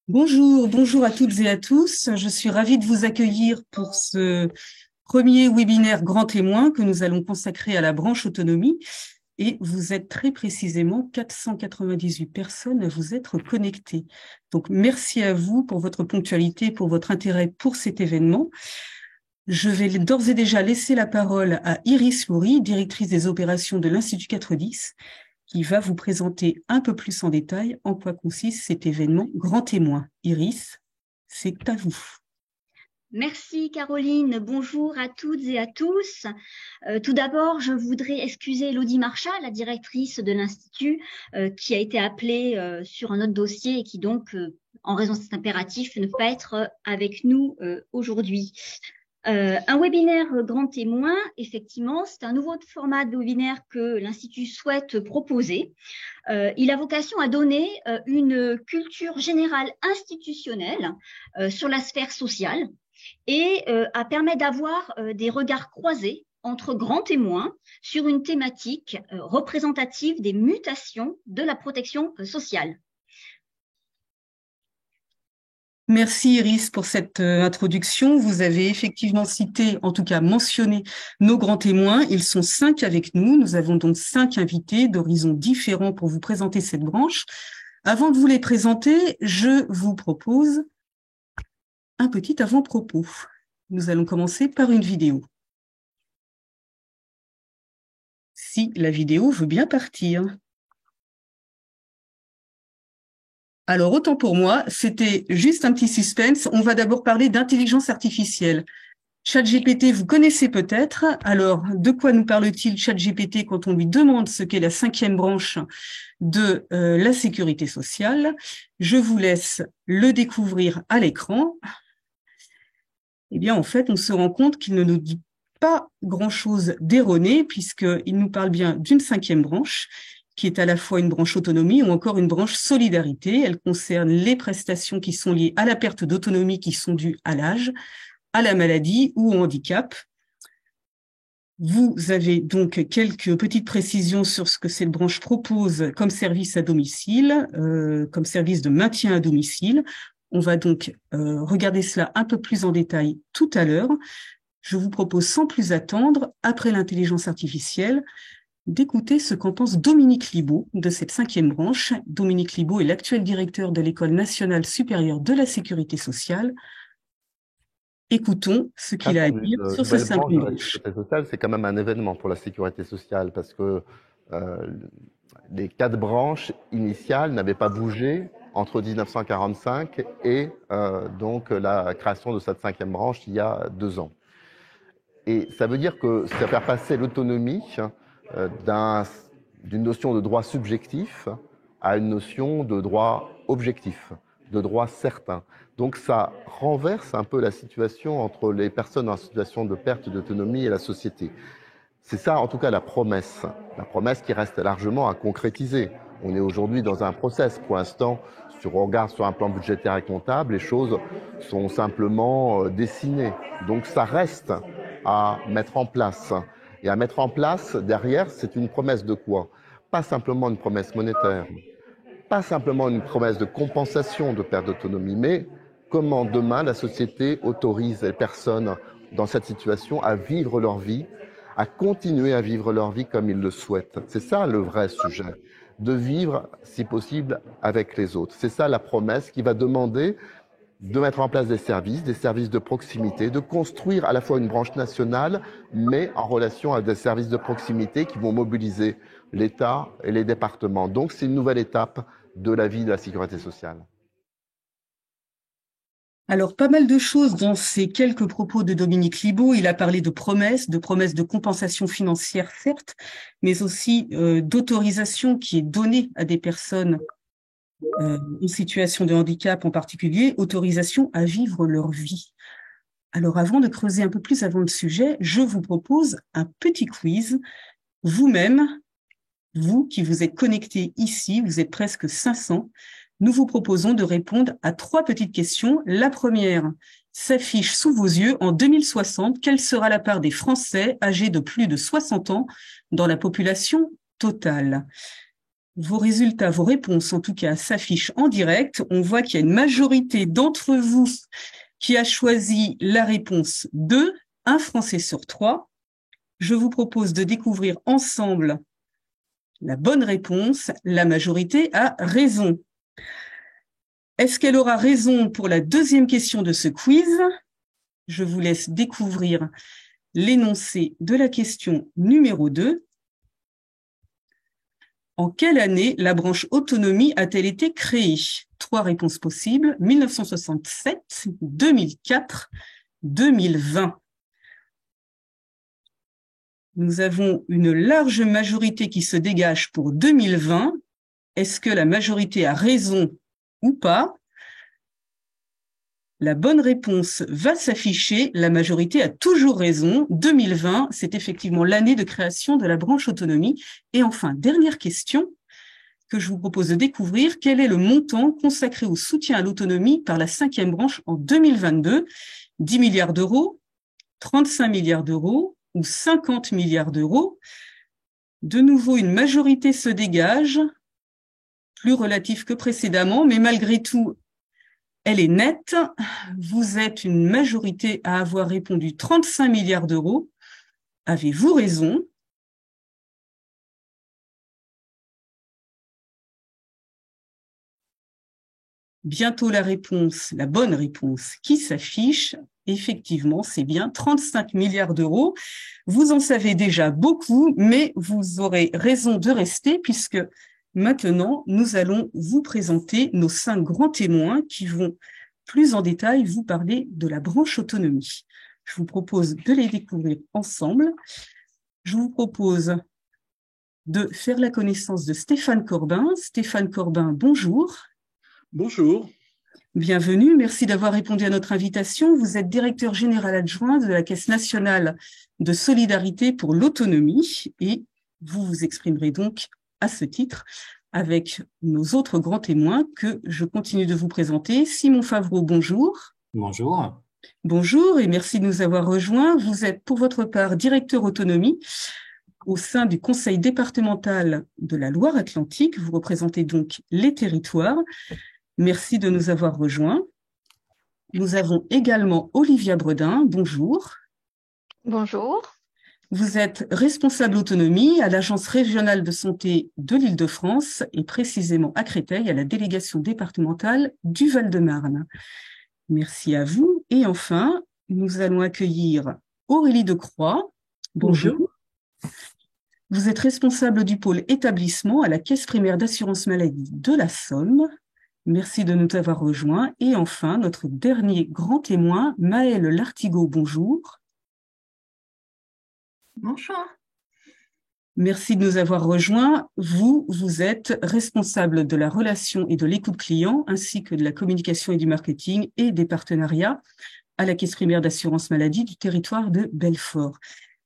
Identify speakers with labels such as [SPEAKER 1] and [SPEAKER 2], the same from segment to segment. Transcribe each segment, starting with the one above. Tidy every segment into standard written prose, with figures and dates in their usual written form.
[SPEAKER 1] Bonjour, bonjour à toutes et à tous. Je suis ravie de vous accueillir pour ce premier webinaire Grand Témoin que nous allons consacrer à la branche autonomie. Et vous êtes très précisément 498 personnes à vous être connectées. Donc, merci à vous pour votre ponctualité, pour votre intérêt pour cet événement. Je vais d'ores et déjà laisser la parole à Iris Loury, directrice des opérations de l'Institut 410, qui va vous présenter un peu plus en détail en quoi consiste cet événement Grand Témoin. Iris, c'est à vous.
[SPEAKER 2] Merci Caroline, bonjour à toutes et à tous. Tout d'abord, je voudrais excuser Elodie Marchal, la directrice de l'Institut, qui a été appelée sur un autre dossier et qui donc, en raison de cet impératif, ne peut pas être avec nous aujourd'hui. Un webinaire Grand Témoin, effectivement, c'est un nouveau format de webinaire que l'Institut souhaite proposer. Il a vocation à donner une culture générale institutionnelle sur la sphère sociale et à permettre d'avoir des regards croisés entre grands témoins sur une thématique représentative des mutations de la protection sociale.
[SPEAKER 1] Merci Iris pour cette introduction. Vous avez effectivement cité, en tout cas mentionné, nos grands témoins. Ils sont 5 avec nous. Nous avons donc 5 invités d'horizons différents pour vous présenter cette branche. Avant de vous les présenter, je vous propose un petit avant-propos. Nous allons commencer par une vidéo. Si la vidéo veut bien partir. Alors, autant pour moi, c'était juste un petit suspense. On va d'abord parler d'intelligence artificielle. ChatGPT, vous connaissez peut-être. Alors, de quoi nous parle-t-il ChatGPT quand on lui demande ce qu'est la 5e branche de la sécurité sociale? Je vous laisse le découvrir à l'écran. Eh bien, en fait, on se rend compte qu'il ne nous dit pas grand-chose d'erroné, puisqu'il nous parle bien d'une 5e branche, qui est à la fois une branche autonomie ou encore une branche solidarité. Elle concerne les prestations qui sont liées à la perte d'autonomie qui sont dues à l'âge, à la maladie ou au handicap. Vous avez donc quelques petites précisions sur ce que cette branche propose comme service à domicile, comme service de maintien à domicile. On va donc regarder cela un peu plus en détail tout à l'heure. Je vous propose sans plus attendre, après l'intelligence artificielle, d'écouter ce qu'en pense Dominique Libaud de cette 5e branche. Dominique Libaud est l'actuel directeur de l'École nationale supérieure de la sécurité sociale. Écoutons ce qu'il a à
[SPEAKER 3] Création
[SPEAKER 1] dire
[SPEAKER 3] d'une
[SPEAKER 1] sur ce
[SPEAKER 3] nouvelle branche
[SPEAKER 1] 5e
[SPEAKER 3] de la
[SPEAKER 1] branche.
[SPEAKER 3] sécurité sociale, c'est quand même un événement pour la sécurité sociale parce que les 4 branches initiales n'avaient pas bougé entre 1945 et donc la création de cette 5e branche il y a 2 ans. Et ça veut dire que ça fait passer l'autonomie d'une notion de droit subjectif à une notion de droit objectif, de droit certain. Donc ça renverse un peu la situation entre les personnes en situation de perte d'autonomie et la société. C'est ça, en tout cas, la promesse qui reste largement à concrétiser. On est aujourd'hui dans un process. Pour l'instant, si on regarde sur un plan budgétaire et comptable, les choses sont simplement dessinées. Donc ça reste à mettre en place. Et à mettre en place, derrière, c'est une promesse de quoi? Pas simplement une promesse monétaire, pas simplement une promesse de compensation de perte d'autonomie, mais comment demain la société autorise les personnes dans cette situation à vivre leur vie, à continuer à vivre leur vie comme ils le souhaitent. C'est ça le vrai sujet, de vivre, si possible, avec les autres. C'est ça la promesse qui va demander de mettre en place des services de proximité, de construire à la fois une branche nationale, mais en relation à des services de proximité qui vont mobiliser l'État et les départements. Donc c'est une nouvelle étape de la vie de la sécurité sociale.
[SPEAKER 1] Alors, pas mal de choses dans ces quelques propos de Dominique Libaud. Il a parlé de promesses de compensation financière, certes, mais aussi d'autorisation qui est donnée à des personnes en situation de handicap en particulier, autorisation à vivre leur vie. Alors, avant de creuser un peu plus avant le sujet, je vous propose un petit quiz. Vous-même, vous qui vous êtes connectés ici, vous êtes presque 500, nous vous proposons de répondre à 3 petites questions. La première s'affiche sous vos yeux. En 2060, quelle sera la part des Français âgés de plus de 60 ans dans la population totale? Vos résultats, vos réponses, en tout cas, s'affichent en direct. On voit qu'il y a une majorité d'entre vous qui a choisi la réponse 2, un Français sur 3. Je vous propose de découvrir ensemble la bonne réponse. La majorité a raison. Est-ce qu'elle aura raison pour la deuxième question de ce quiz? Je vous laisse découvrir l'énoncé de la question numéro 2. En quelle année la branche autonomie a-t-elle été créée? 3 réponses possibles, 1967, 2004, 2020. Nous avons une large majorité qui se dégage pour 2020. Est-ce que la majorité a raison ou pas? La bonne réponse va s'afficher. La majorité a toujours raison. 2020, c'est effectivement l'année de création de la branche autonomie. Et enfin, dernière question que je vous propose de découvrir. Quel est le montant consacré au soutien à l'autonomie par la 5e branche en 2022? 10 milliards d'euros, 35 milliards d'euros ou 50 milliards d'euros? De nouveau, une majorité se dégage, plus relative que précédemment, mais malgré tout, elle est nette. Vous êtes une majorité à avoir répondu 35 milliards d'euros. Avez-vous raison? Bientôt la réponse, la bonne réponse qui s'affiche. Effectivement, c'est bien 35 milliards d'euros. Vous en savez déjà beaucoup, mais vous aurez raison de rester puisque maintenant, nous allons vous présenter nos 5 grands témoins qui vont plus en détail vous parler de la branche autonomie. Je vous propose de les découvrir ensemble. Je vous propose de faire la connaissance de Stéphane Corbin. Stéphane Corbin, bonjour.
[SPEAKER 4] Bonjour.
[SPEAKER 1] Bienvenue, merci d'avoir répondu à notre invitation. Vous êtes directeur général adjoint de la Caisse nationale de solidarité pour l'autonomie et vous vous exprimerez donc à ce titre avec nos autres grands témoins que je continue de vous présenter. Simon Favreau, bonjour.
[SPEAKER 5] Bonjour.
[SPEAKER 1] Bonjour et merci de nous avoir rejoints. Vous êtes pour votre part directeur autonomie au sein du conseil départemental de la Loire-Atlantique. Vous représentez donc les territoires. Merci de nous avoir rejoints. Nous avons également Olivia Bredin. Bonjour.
[SPEAKER 6] Bonjour.
[SPEAKER 1] Vous êtes responsable autonomie à l'Agence régionale de santé de l'Île-de-France et précisément à Créteil, à la délégation départementale du Val-de-Marne. Merci à vous. Et enfin, nous allons accueillir Aurélie Decroix. Bonjour. Vous êtes responsable du pôle établissement à la Caisse primaire d'assurance maladie de la Somme. Merci de nous avoir rejoints. Et enfin, notre dernier grand témoin, Maëlle Lartigot, bonjour.
[SPEAKER 6] Bonjour.
[SPEAKER 1] Merci de nous avoir rejoints. Vous êtes responsable de la relation et de l'écoute client, ainsi que de la communication et du marketing et des partenariats à la Caisse primaire d'assurance maladie du territoire de Belfort.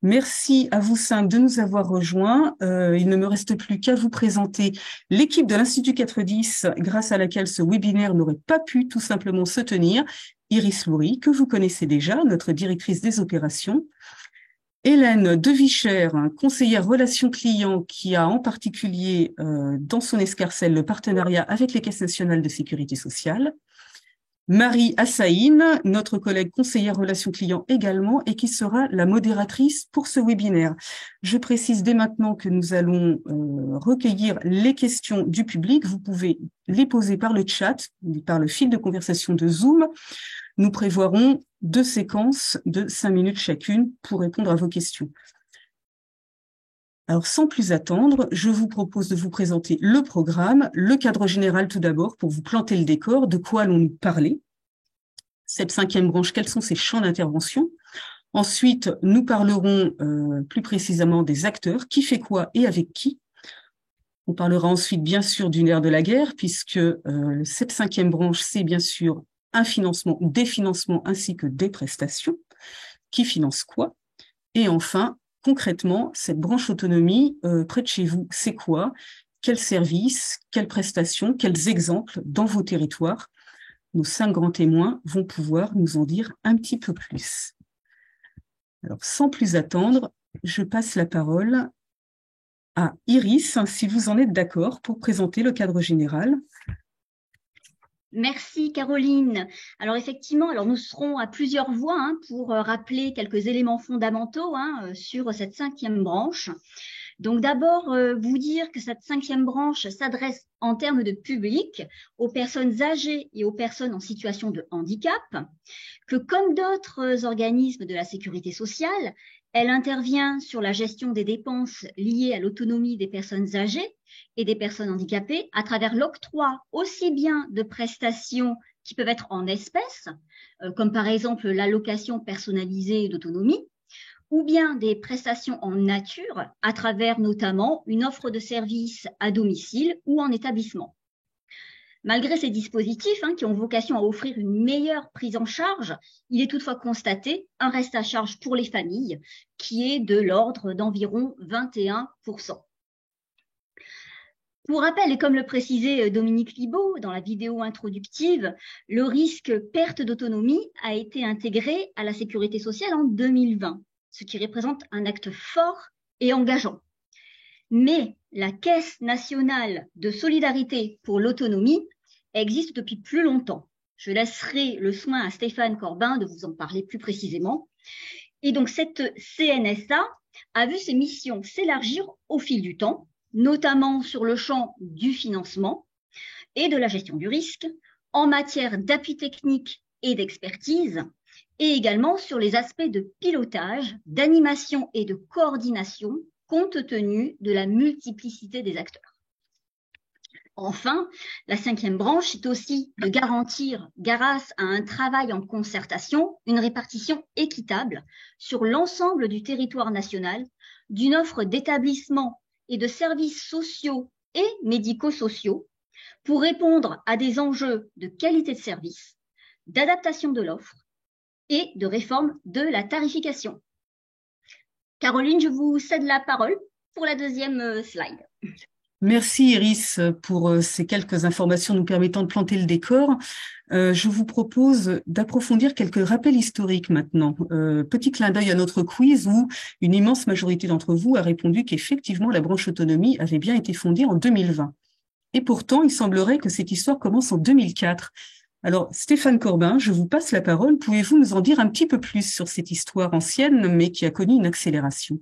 [SPEAKER 1] Merci à vous 5 de nous avoir rejoints. Il ne me reste plus qu'à vous présenter l'équipe de l'Institut 410, grâce à laquelle ce webinaire n'aurait pas pu tout simplement se tenir. Iris Loury, que vous connaissez déjà, notre directrice des opérations. Hélène Devicher, conseillère relations clients, qui a en particulier dans son escarcelle le partenariat avec les caisses nationales de sécurité sociale. Marie Assaïn, notre collègue conseillère relations clients également, et qui sera la modératrice pour ce webinaire. Je précise dès maintenant que nous allons recueillir les questions du public. Vous pouvez les poser par le chat, par le fil de conversation de Zoom. Nous prévoirons 2 séquences de 5 minutes chacune pour répondre à vos questions. Alors, sans plus attendre, je vous propose de vous présenter le programme, le cadre général tout d'abord, pour vous planter le décor, de quoi allons-nous parler. Cette 5e branche, quels sont ses champs d'intervention? Ensuite, nous parlerons plus précisément des acteurs, qui fait quoi et avec qui. On parlera ensuite, bien sûr, du nerf de la guerre, puisque cette 5e branche, c'est bien sûr un financement, des financements ainsi que des prestations. Qui finance quoi? Et enfin, concrètement, cette branche autonomie, près de chez vous, c'est quoi? Quels services, quelles prestations, quels exemples dans vos territoires? Nos 5 grands témoins vont pouvoir nous en dire un petit peu plus. Alors, sans plus attendre, je passe la parole à Iris, si vous en êtes d'accord, pour présenter le cadre général.
[SPEAKER 2] Merci Caroline. Alors effectivement, nous serons à plusieurs voix pour rappeler quelques éléments fondamentaux sur cette 5e branche. Donc d'abord, vous dire que cette 5e branche s'adresse en termes de public aux personnes âgées et aux personnes en situation de handicap, que comme d'autres organismes de la sécurité sociale, elle intervient sur la gestion des dépenses liées à l'autonomie des personnes âgées et des personnes handicapées à travers l'octroi aussi bien de prestations qui peuvent être en espèces, comme par exemple l'allocation personnalisée d'autonomie, ou bien des prestations en nature à travers notamment une offre de services à domicile ou en établissement. Malgré ces dispositifs qui ont vocation à offrir une meilleure prise en charge, il est toutefois constaté un reste à charge pour les familles qui est de l'ordre d'environ 21%. Pour rappel, et comme le précisait Dominique Libaud dans la vidéo introductive, le risque perte d'autonomie a été intégré à la sécurité sociale en 2020, ce qui représente un acte fort et engageant. Mais la Caisse nationale de solidarité pour l'autonomie existe depuis plus longtemps. Je laisserai le soin à Stéphane Corbin de vous en parler plus précisément. Et donc cette CNSA a vu ses missions s'élargir au fil du temps, notamment sur le champ du financement et de la gestion du risque, en matière d'appui technique et d'expertise, et également sur les aspects de pilotage, d'animation et de coordination, compte tenu de la multiplicité des acteurs. Enfin, la 5e branche est aussi de garantir, grâce à un travail en concertation, une répartition équitable sur l'ensemble du territoire national d'une offre d'établissements et de services sociaux et médico-sociaux pour répondre à des enjeux de qualité de service, d'adaptation de l'offre et de réforme de la tarification. Caroline, je vous cède la parole pour la 2e slide.
[SPEAKER 1] Merci Iris pour ces quelques informations nous permettant de planter le décor. Je vous propose d'approfondir quelques rappels historiques maintenant. Petit clin d'œil à notre quiz où une immense majorité d'entre vous a répondu qu'effectivement la branche autonomie avait bien été fondée en 2020. Et pourtant, il semblerait que cette histoire commence en 2004. Alors, Stéphane Corbin, je vous passe la parole. Pouvez-vous nous en dire un petit peu plus sur cette histoire ancienne, mais qui a connu une accélération ?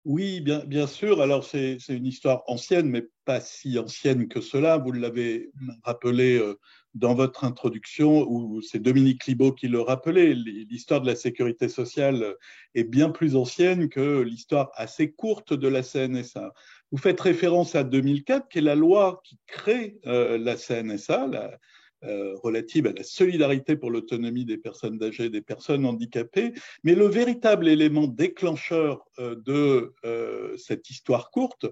[SPEAKER 4] Oui, bien sûr. Alors, c'est une histoire ancienne, mais pas si ancienne que cela. Vous l'avez rappelé dans votre introduction, où c'est Dominique Libaud qui le rappelait. L'histoire de la sécurité sociale est bien plus ancienne que l'histoire assez courte de la CNSA. Vous faites référence à 2004, qui est la loi qui crée la CNSA, relative à la solidarité pour l'autonomie des personnes âgées et des personnes handicapées. Mais le véritable élément déclencheur de cette histoire courte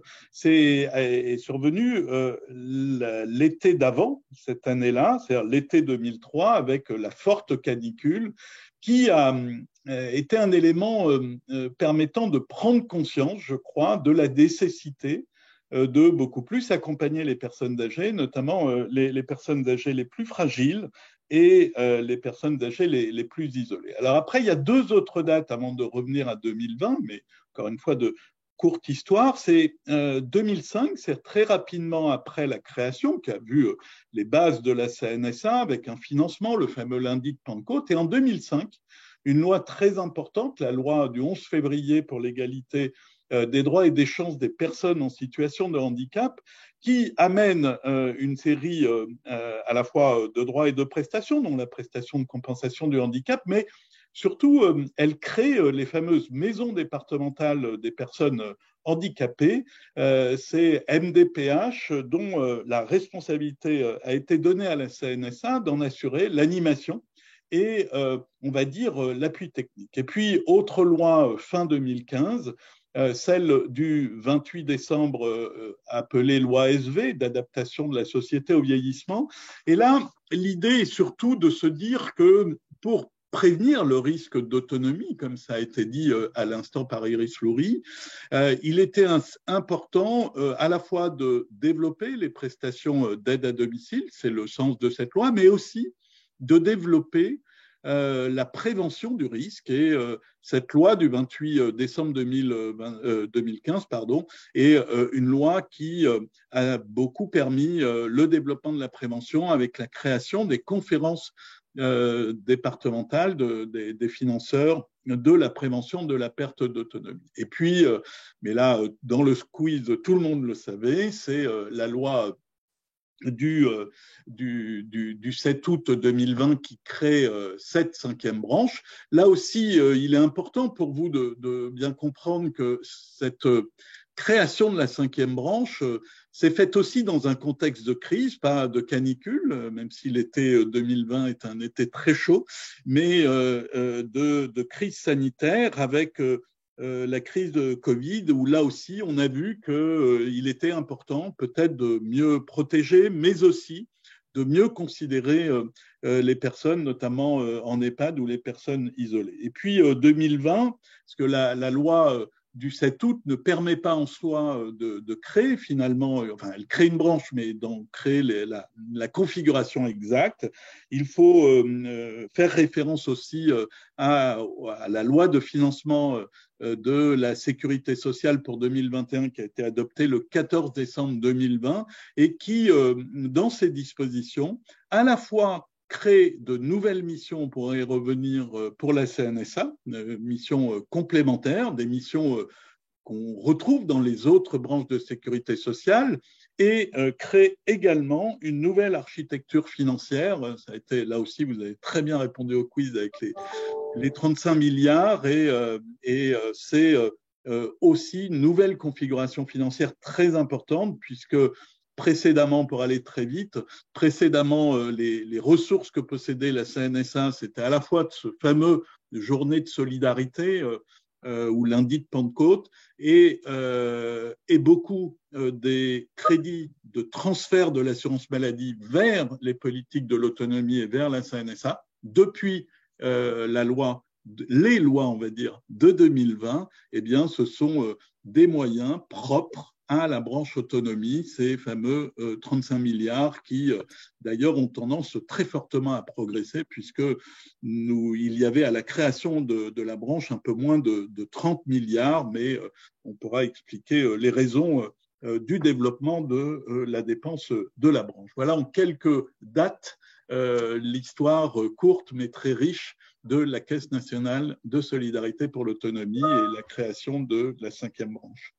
[SPEAKER 4] est survenu l'été d'avant, cette année-là, c'est-à-dire l'été 2003, avec la forte canicule qui a été un élément permettant de prendre conscience, je crois, de la nécessité de beaucoup plus accompagner les personnes âgées, notamment les personnes âgées les plus fragiles et les personnes âgées les plus isolées. Alors après, il y a 2 autres dates avant de revenir à 2020, mais encore une fois de courte histoire. C'est 2005, c'est très rapidement après la création, qui a vu les bases de la CNSA avec un financement, le fameux lundi de Pentecôte. Et en 2005, une loi très importante, la loi du 11 février pour l'égalité des droits et des chances des personnes en situation de handicap, qui amène une série à la fois de droits et de prestations, dont la prestation de compensation du handicap, mais surtout, elle crée les fameuses maisons départementales des personnes handicapées. C'est MDPH dont la responsabilité a été donnée à la CNSA d'en assurer l'animation et, on va dire, l'appui technique. Et puis, autre loi fin 2015, celle du 28 décembre appelée loi SV, d'adaptation de la société au vieillissement. Et là, l'idée est surtout de se dire que pour prévenir le risque d'autonomie, comme ça a été dit à l'instant par Iris Loury, il était important à la fois de développer les prestations d'aide à domicile, c'est le sens de cette loi, mais aussi de développer la prévention du risque. Et cette loi du 28 décembre 2015 est une loi qui a beaucoup permis le développement de la prévention avec la création des conférences départementales des financeurs de la prévention de la perte d'autonomie. Et puis, mais là, dans le squeeze, tout le monde le savait, c'est la loi du 7 août 2020 qui crée cette cinquième branche. Là aussi, il est important pour vous de bien comprendre que cette création de la cinquième branche s'est faite aussi dans un contexte de crise, pas de canicule, même si l'été 2020 est un été très chaud, mais de crise sanitaire avec la crise de Covid, où là aussi, on a vu qu'il était important peut-être de mieux protéger, mais aussi de mieux considérer les personnes, notamment en EHPAD ou les personnes isolées. Et puis 2020, parce que la loi du 7 août ne permet pas en soi de créer finalement, enfin elle crée une branche, mais d'en créer la configuration exacte. Il faut faire référence aussi à la loi de financement de la sécurité sociale pour 2021 qui a été adoptée le 14 décembre 2020 et qui, dans ses dispositions, à la fois crée de nouvelles missions, on pourrait y revenir, pour la CNSA, missions complémentaires, des missions qu'on retrouve dans les autres branches de sécurité sociale, et crée également une nouvelle architecture financière. Ça a été, là aussi, vous avez très bien répondu au quiz avec les 35 milliards, et c'est aussi une nouvelle configuration financière très importante, puisque précédemment, pour aller très vite, précédemment, les ressources que possédait la CNSA, c'était à la fois de ce fameux journée de solidarité ou lundi de Pentecôte, et beaucoup des crédits de transfert de l'assurance maladie vers les politiques de l'autonomie et vers la CNSA, depuis les lois, on va dire, de 2020, eh bien, ce sont des moyens propres à la branche autonomie, ces fameux 35 milliards qui, d'ailleurs, ont tendance très fortement à progresser, puisque il y avait à la création de la branche un peu moins de 30 milliards, mais on pourra expliquer les raisons du développement de la dépense de la branche. Voilà en quelques dates l'histoire courte mais très riche de la Caisse nationale de solidarité pour l'autonomie et la création de la cinquième branche.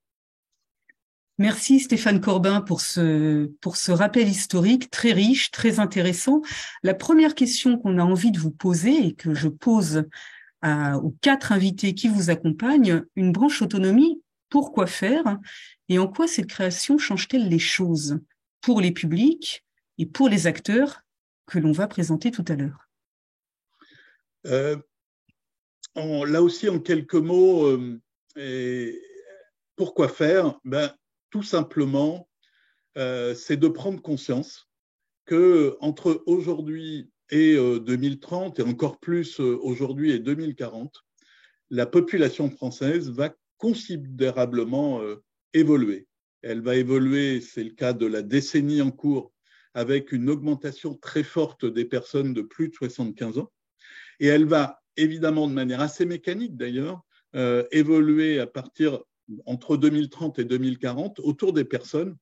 [SPEAKER 1] Merci Stéphane Corbin pour ce rappel historique très riche, très intéressant. La première question qu'on a envie de vous poser et que je pose aux 4 invités qui vous accompagnent, une branche autonomie, pourquoi faire et en quoi cette création change-t-elle les choses pour les publics et pour les acteurs que l'on va présenter tout à l'heure?
[SPEAKER 4] Là aussi, en quelques mots, pourquoi faire? Tout simplement, c'est de prendre conscience qu'entre aujourd'hui et 2030, et encore plus aujourd'hui et 2040, la population française va considérablement évoluer. Elle va évoluer, c'est le cas de la décennie en cours, avec une augmentation très forte des personnes de plus de 75 ans. Et elle va évidemment, de manière assez mécanique d'ailleurs, évoluer à partir entre 2030 et 2040 autour des personnes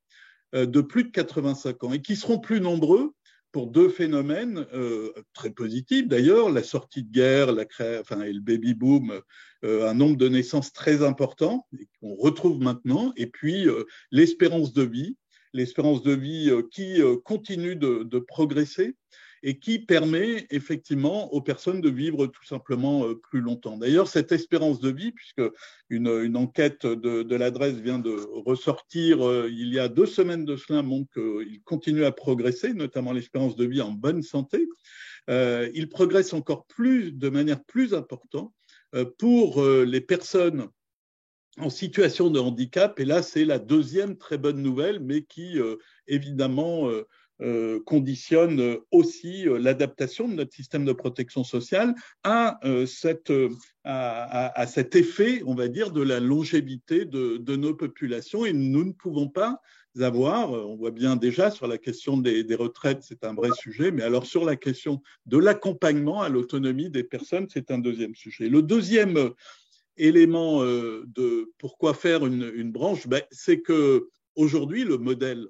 [SPEAKER 4] de plus de 85 ans et qui seront plus nombreux pour 2 phénomènes très positifs d'ailleurs, la sortie de guerre et le baby-boom, un nombre de naissances très important qu'on retrouve maintenant, et puis l'espérance de vie qui continue de progresser et qui permet effectivement aux personnes de vivre tout simplement plus longtemps. D'ailleurs, cette espérance de vie, puisque une enquête de l'adresse vient de ressortir il y a 2 semaines de cela, montre qu'il continue à progresser, notamment l'espérance de vie en bonne santé. Il progresse encore de manière plus importante pour les personnes en situation de handicap. Et là, c'est la deuxième très bonne nouvelle, mais qui, évidemment, conditionne aussi l'adaptation de notre système de protection sociale à cet effet, on va dire, de la longévité de nos populations. Et nous ne pouvons pas avoir, on voit bien déjà sur la question des retraites, c'est un vrai sujet, mais alors sur la question de l'accompagnement à l'autonomie des personnes, c'est un deuxième sujet. Le deuxième élément de pourquoi faire une branche, c'est que aujourd'hui le modèle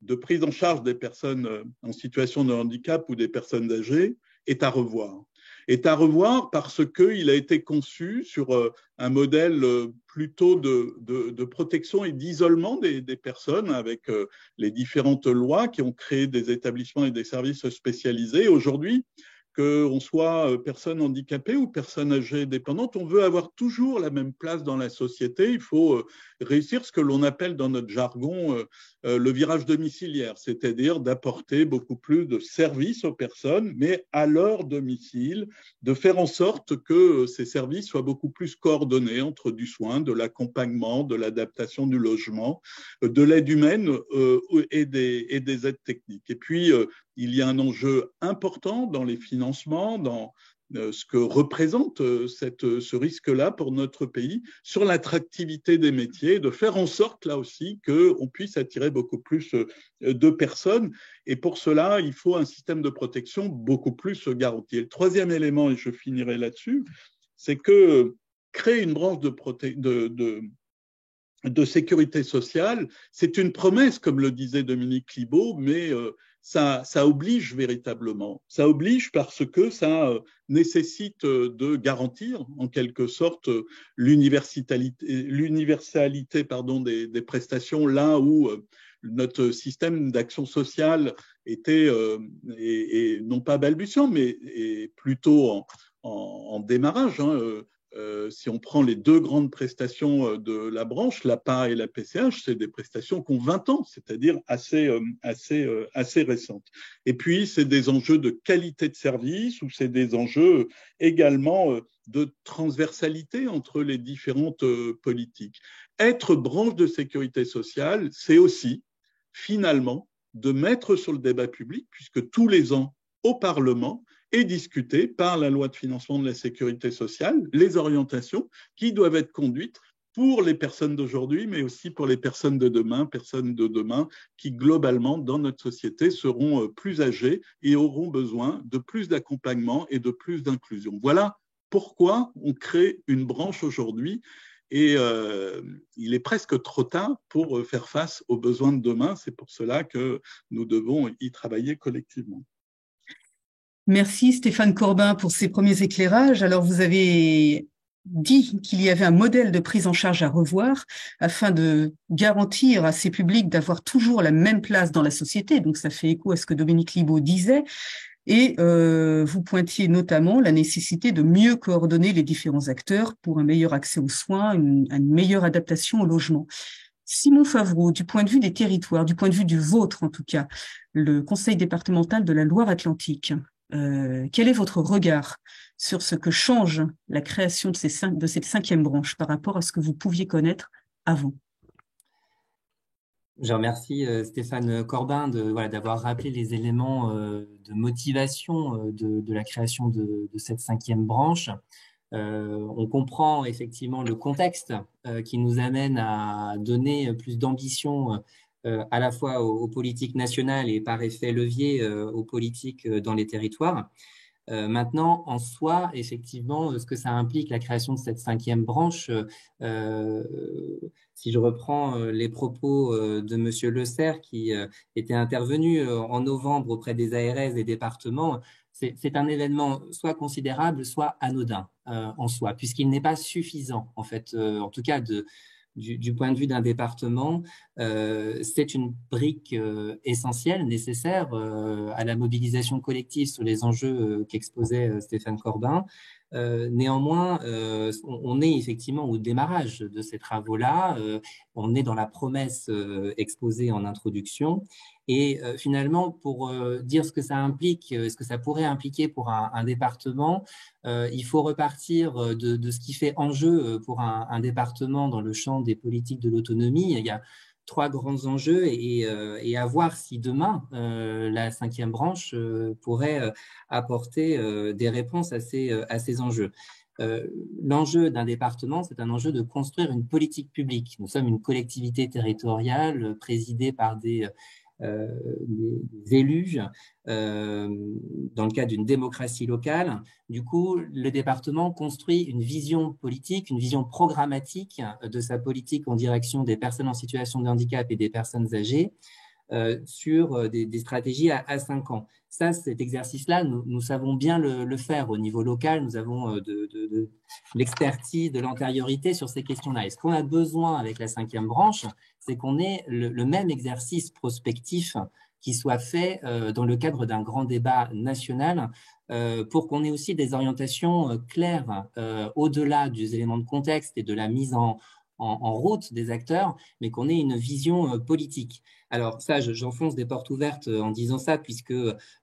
[SPEAKER 4] de prise en charge des personnes en situation de handicap ou des personnes âgées est à revoir. Est à revoir parce qu'il a été conçu sur un modèle plutôt de protection et d'isolement des personnes avec les différentes lois qui ont créé des établissements et des services spécialisés. Aujourd'hui, qu'on soit personne handicapée ou personne âgée dépendante, on veut avoir toujours la même place dans la société. Il faut réussir ce que l'on appelle dans notre jargon le virage domiciliaire, c'est-à-dire d'apporter beaucoup plus de services aux personnes, mais à leur domicile, de faire en sorte que ces services soient beaucoup plus coordonnés entre du soin, de l'accompagnement, de l'adaptation du logement, de l'aide humaine et des aides techniques. Et puis, il y a un enjeu important dans les financements, dans ce que représente ce risque-là pour notre pays, sur l'attractivité des métiers, de faire en sorte là aussi qu'on puisse attirer beaucoup plus de personnes. Et pour cela, il faut un système de protection beaucoup plus garanti. Et le troisième élément, et je finirai là-dessus, c'est que créer une branche de sécurité sociale, c'est une promesse, comme le disait Dominique Libaud, mais ça oblige véritablement. Ça oblige parce que ça nécessite de garantir, en quelque sorte, l'universalité des prestations, là où notre système d'action sociale était, et non pas balbutiant, mais plutôt en démarrage, si on prend les deux grandes prestations de la branche, l'APA et la PCH, c'est des prestations qui ont 20 ans, c'est-à-dire assez récentes. Et puis, c'est des enjeux de qualité de service ou c'est des enjeux également de transversalité entre les différentes politiques. Être branche de sécurité sociale, c'est aussi, finalement, de mettre sur le débat public, puisque tous les ans, au Parlement, est discuté par la loi de financement de la sécurité sociale, les orientations qui doivent être conduites pour les personnes d'aujourd'hui, mais aussi pour les personnes de demain qui, globalement, dans notre société, seront plus âgées et auront besoin de plus d'accompagnement et de plus d'inclusion. Voilà pourquoi on crée une branche aujourd'hui. Et il est presque trop tard pour faire face aux besoins de demain. C'est pour cela que nous devons y travailler collectivement.
[SPEAKER 1] Merci Stéphane Corbin pour ces premiers éclairages. Alors, vous avez dit qu'il y avait un modèle de prise en charge à revoir afin de garantir à ces publics d'avoir toujours la même place dans la société. Donc, ça fait écho à ce que Dominique Libaud disait. Et vous pointiez notamment la nécessité de mieux coordonner les différents acteurs pour un meilleur accès aux soins, une meilleure adaptation au logement. Simon Favreau, du point de vue des territoires, du point de vue du vôtre en tout cas, le Conseil départemental de la Loire-Atlantique, quel est votre regard sur ce que change la création de cette cinquième branche par rapport à ce que vous pouviez connaître avant?
[SPEAKER 5] Je remercie Stéphane Corbin d'avoir rappelé les éléments de motivation de la création de cette cinquième branche. On comprend effectivement le contexte qui nous amène à donner plus d'ambition à la fois aux politiques nationales et par effet levier aux politiques dans les territoires. Maintenant, en soi, effectivement, ce que ça implique, la création de cette cinquième branche, si je reprends les propos de Monsieur Le Serre, qui était intervenu en novembre auprès des ARS des départements, c'est un événement soit considérable, soit anodin en soi, puisqu'il n'est pas suffisant, en fait, en tout cas du point de vue d'un département, c'est une brique essentielle, nécessaire à la mobilisation collective sur les enjeux qu'exposait Stéphane Corbin. Néanmoins, on est effectivement au démarrage de ces travaux-là, on est dans la promesse exposée en introduction, et finalement, pour dire ce que ça implique, ce que ça pourrait impliquer pour un département, il faut repartir de ce qui fait enjeu pour un département dans le champ des politiques de l'autonomie. Il y a trois grands enjeux et à voir si demain, la cinquième branche pourrait apporter des réponses à ces enjeux. L'enjeu d'un département, c'est un enjeu de construire une politique publique. Nous sommes une collectivité territoriale présidée par des élus dans le cadre d'une démocratie locale. Du coup, le département construit une vision politique, une vision programmatique de sa politique en direction des personnes en situation de handicap et des personnes âgées sur des stratégies à 5 ans. Ça, cet exercice-là, nous savons bien le faire au niveau local. Nous avons de l'expertise, de l'antériorité sur ces questions-là. Et ce qu'on a besoin avec la cinquième branche, c'est qu'on ait le même exercice prospectif qui soit fait dans le cadre d'un grand débat national pour qu'on ait aussi des orientations claires au-delà des éléments de contexte et de la mise en route des acteurs, mais qu'on ait une vision politique. Alors ça, j'enfonce des portes ouvertes en disant ça, puisque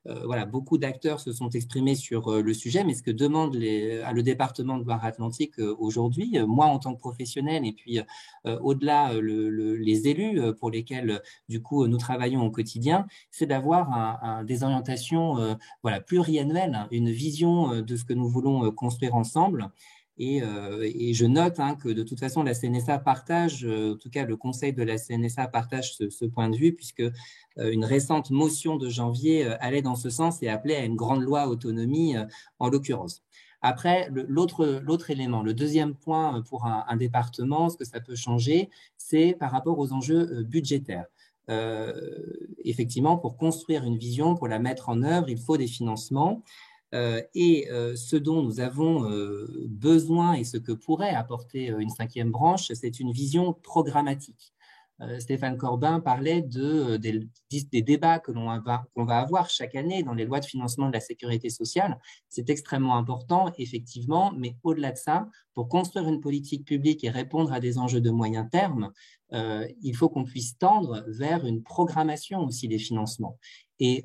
[SPEAKER 5] voilà, beaucoup d'acteurs se sont exprimés sur le sujet, mais ce que demande le département de Loire-Atlantique aujourd'hui, moi en tant que professionnel, et puis au-delà les élus pour lesquels du coup nous travaillons au quotidien, c'est d'avoir des orientations voilà, pluriannuelles, une vision de ce que nous voulons construire ensemble. Et je note que de toute façon, la CNSA partage, en tout cas le conseil de la CNSA partage ce point de vue, puisque une récente motion de janvier allait dans ce sens et appelait à une grande loi autonomie en l'occurrence. Après, l'autre élément, le deuxième point pour un département, ce que ça peut changer, c'est par rapport aux enjeux budgétaires. Effectivement, pour construire une vision, pour la mettre en œuvre, il faut des financements. Ce dont nous avons besoin et ce que pourrait apporter une cinquième branche, c'est une vision programmatique. Stéphane Corbin parlait des débats que l'on va avoir chaque année dans les lois de financement de la sécurité sociale. C'est extrêmement important, effectivement, mais au-delà de ça, pour construire une politique publique et répondre à des enjeux de moyen terme, il faut qu'on puisse tendre vers une programmation aussi des financements. Et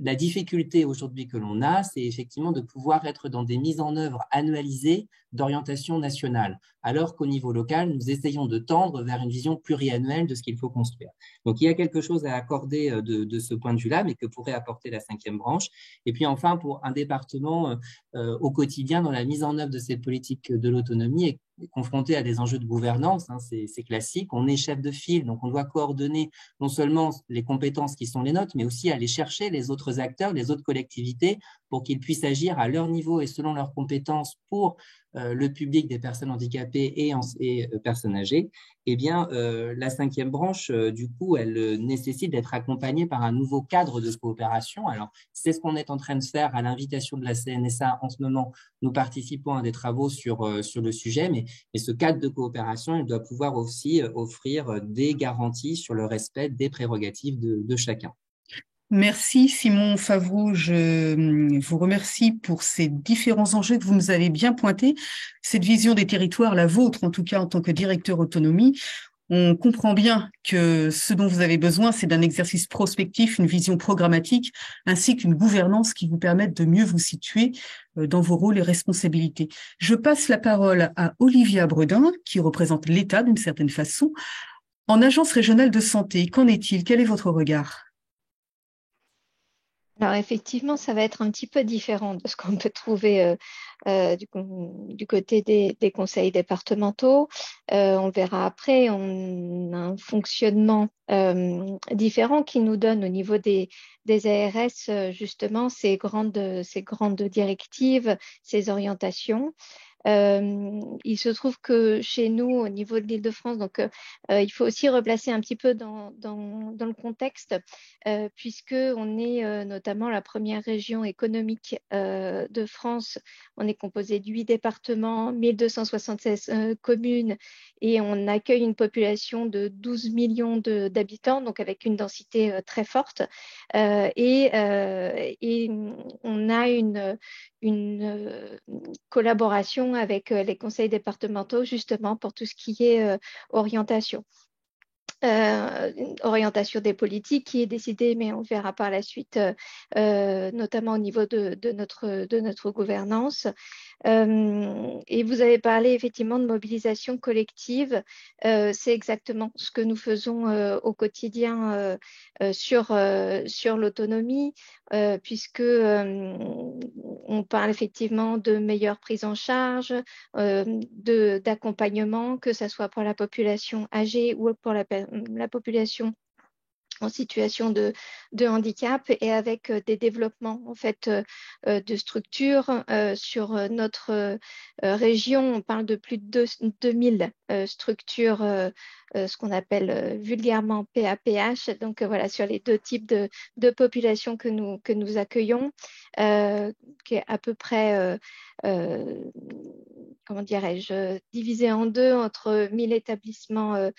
[SPEAKER 5] la difficulté aujourd'hui que l'on a, c'est effectivement de pouvoir être dans des mises en œuvre annualisées d'orientation nationale, alors qu'au niveau local, nous essayons de tendre vers une vision pluriannuelle de ce qu'il faut construire. Donc, il y a quelque chose à accorder de ce point de vue-là, mais que pourrait apporter la cinquième branche. Et puis enfin, pour un département au quotidien, dans la mise en œuvre de ces politiques de l'autonomie, est confronté à des enjeux de gouvernance, c'est classique. On est chef de file, donc on doit coordonner non seulement les compétences qui sont les nôtres, mais aussi aller chercher les autres acteurs, les autres collectivités, pour qu'ils puissent agir à leur niveau et selon leurs compétences pour le public des personnes handicapées et personnes âgées. Eh bien, la cinquième branche, du coup, elle nécessite d'être accompagnée par un nouveau cadre de coopération. Alors, c'est ce qu'on est en train de faire à l'invitation de la CNSA en ce moment. Nous participons à des travaux sur le sujet, mais ce cadre de coopération, il doit pouvoir aussi offrir des garanties sur le respect des prérogatives de chacun.
[SPEAKER 1] Merci Simon Favreau, je vous remercie pour ces différents enjeux que vous nous avez bien pointés. Cette vision des territoires, la vôtre en tout cas en tant que directeur autonomie, on comprend bien que ce dont vous avez besoin, c'est d'un exercice prospectif, une vision programmatique, ainsi qu'une gouvernance qui vous permette de mieux vous situer dans vos rôles et responsabilités. Je passe la parole à Olivia Bredin, qui représente l'État d'une certaine façon. En agence régionale de santé, qu'en est-il? Quel est votre regard?
[SPEAKER 6] Alors effectivement, ça va être un petit peu différent de ce qu'on peut trouver du côté des conseils départementaux. On verra après, on a un fonctionnement différent qui nous donne au niveau des ARS justement ces grandes directives, ces orientations. Il se trouve que chez nous, au niveau de l'Île-de-France, donc il faut aussi replacer un petit peu dans le contexte, puisqu'on est notamment la première région économique de France. On est composé de 8 départements, 1276 communes, et on accueille une population de 12 millions d'habitants, donc avec une densité très forte. Et on a une collaboration avec les conseils départementaux justement pour tout ce qui est orientation. une orientation des politiques qui est décidée, mais on verra par la suite, notamment au niveau de notre gouvernance. Et vous avez parlé effectivement de mobilisation collective. C'est exactement ce que nous faisons au quotidien sur l'autonomie, puisque on parle effectivement de meilleure prise en charge, d'accompagnement, que ce soit pour la population âgée ou pour la population en situation de handicap, et avec des développements en fait de structures sur notre région. On parle de plus de 2000 structures, ce qu'on appelle vulgairement PAPH. Donc voilà, sur les deux types de populations que nous accueillons, qui est à peu près comment dirais-je, divisé en deux entre 1000 établissements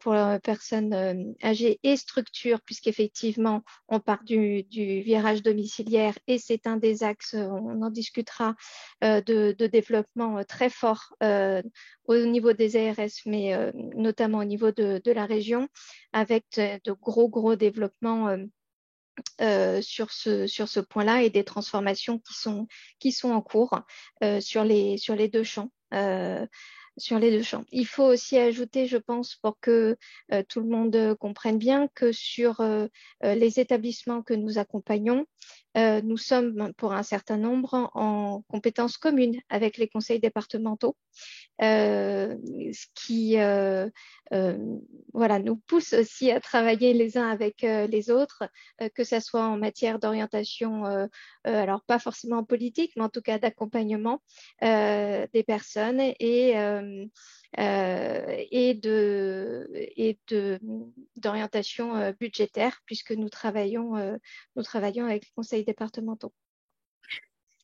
[SPEAKER 6] pour personnes âgées et structures, puisqu'effectivement, on part du virage domiciliaire, et c'est un des axes, on en discutera, de développement très fort au niveau des ARS, mais notamment au niveau de la région, avec de gros développements sur ce point-là, et des transformations qui sont en cours sur les deux champs. Il faut aussi ajouter, je pense, pour que tout le monde comprenne bien, que sur les établissements que nous accompagnons, nous sommes pour un certain nombre en compétences communes avec les conseils départementaux, ce qui voilà, nous pousse aussi à travailler les uns avec les autres, que ce soit en matière d'orientation, alors pas forcément politique, mais en tout cas d'accompagnement des personnes, et d'orientation budgétaire, puisque nous travaillons avec les conseils départementaux.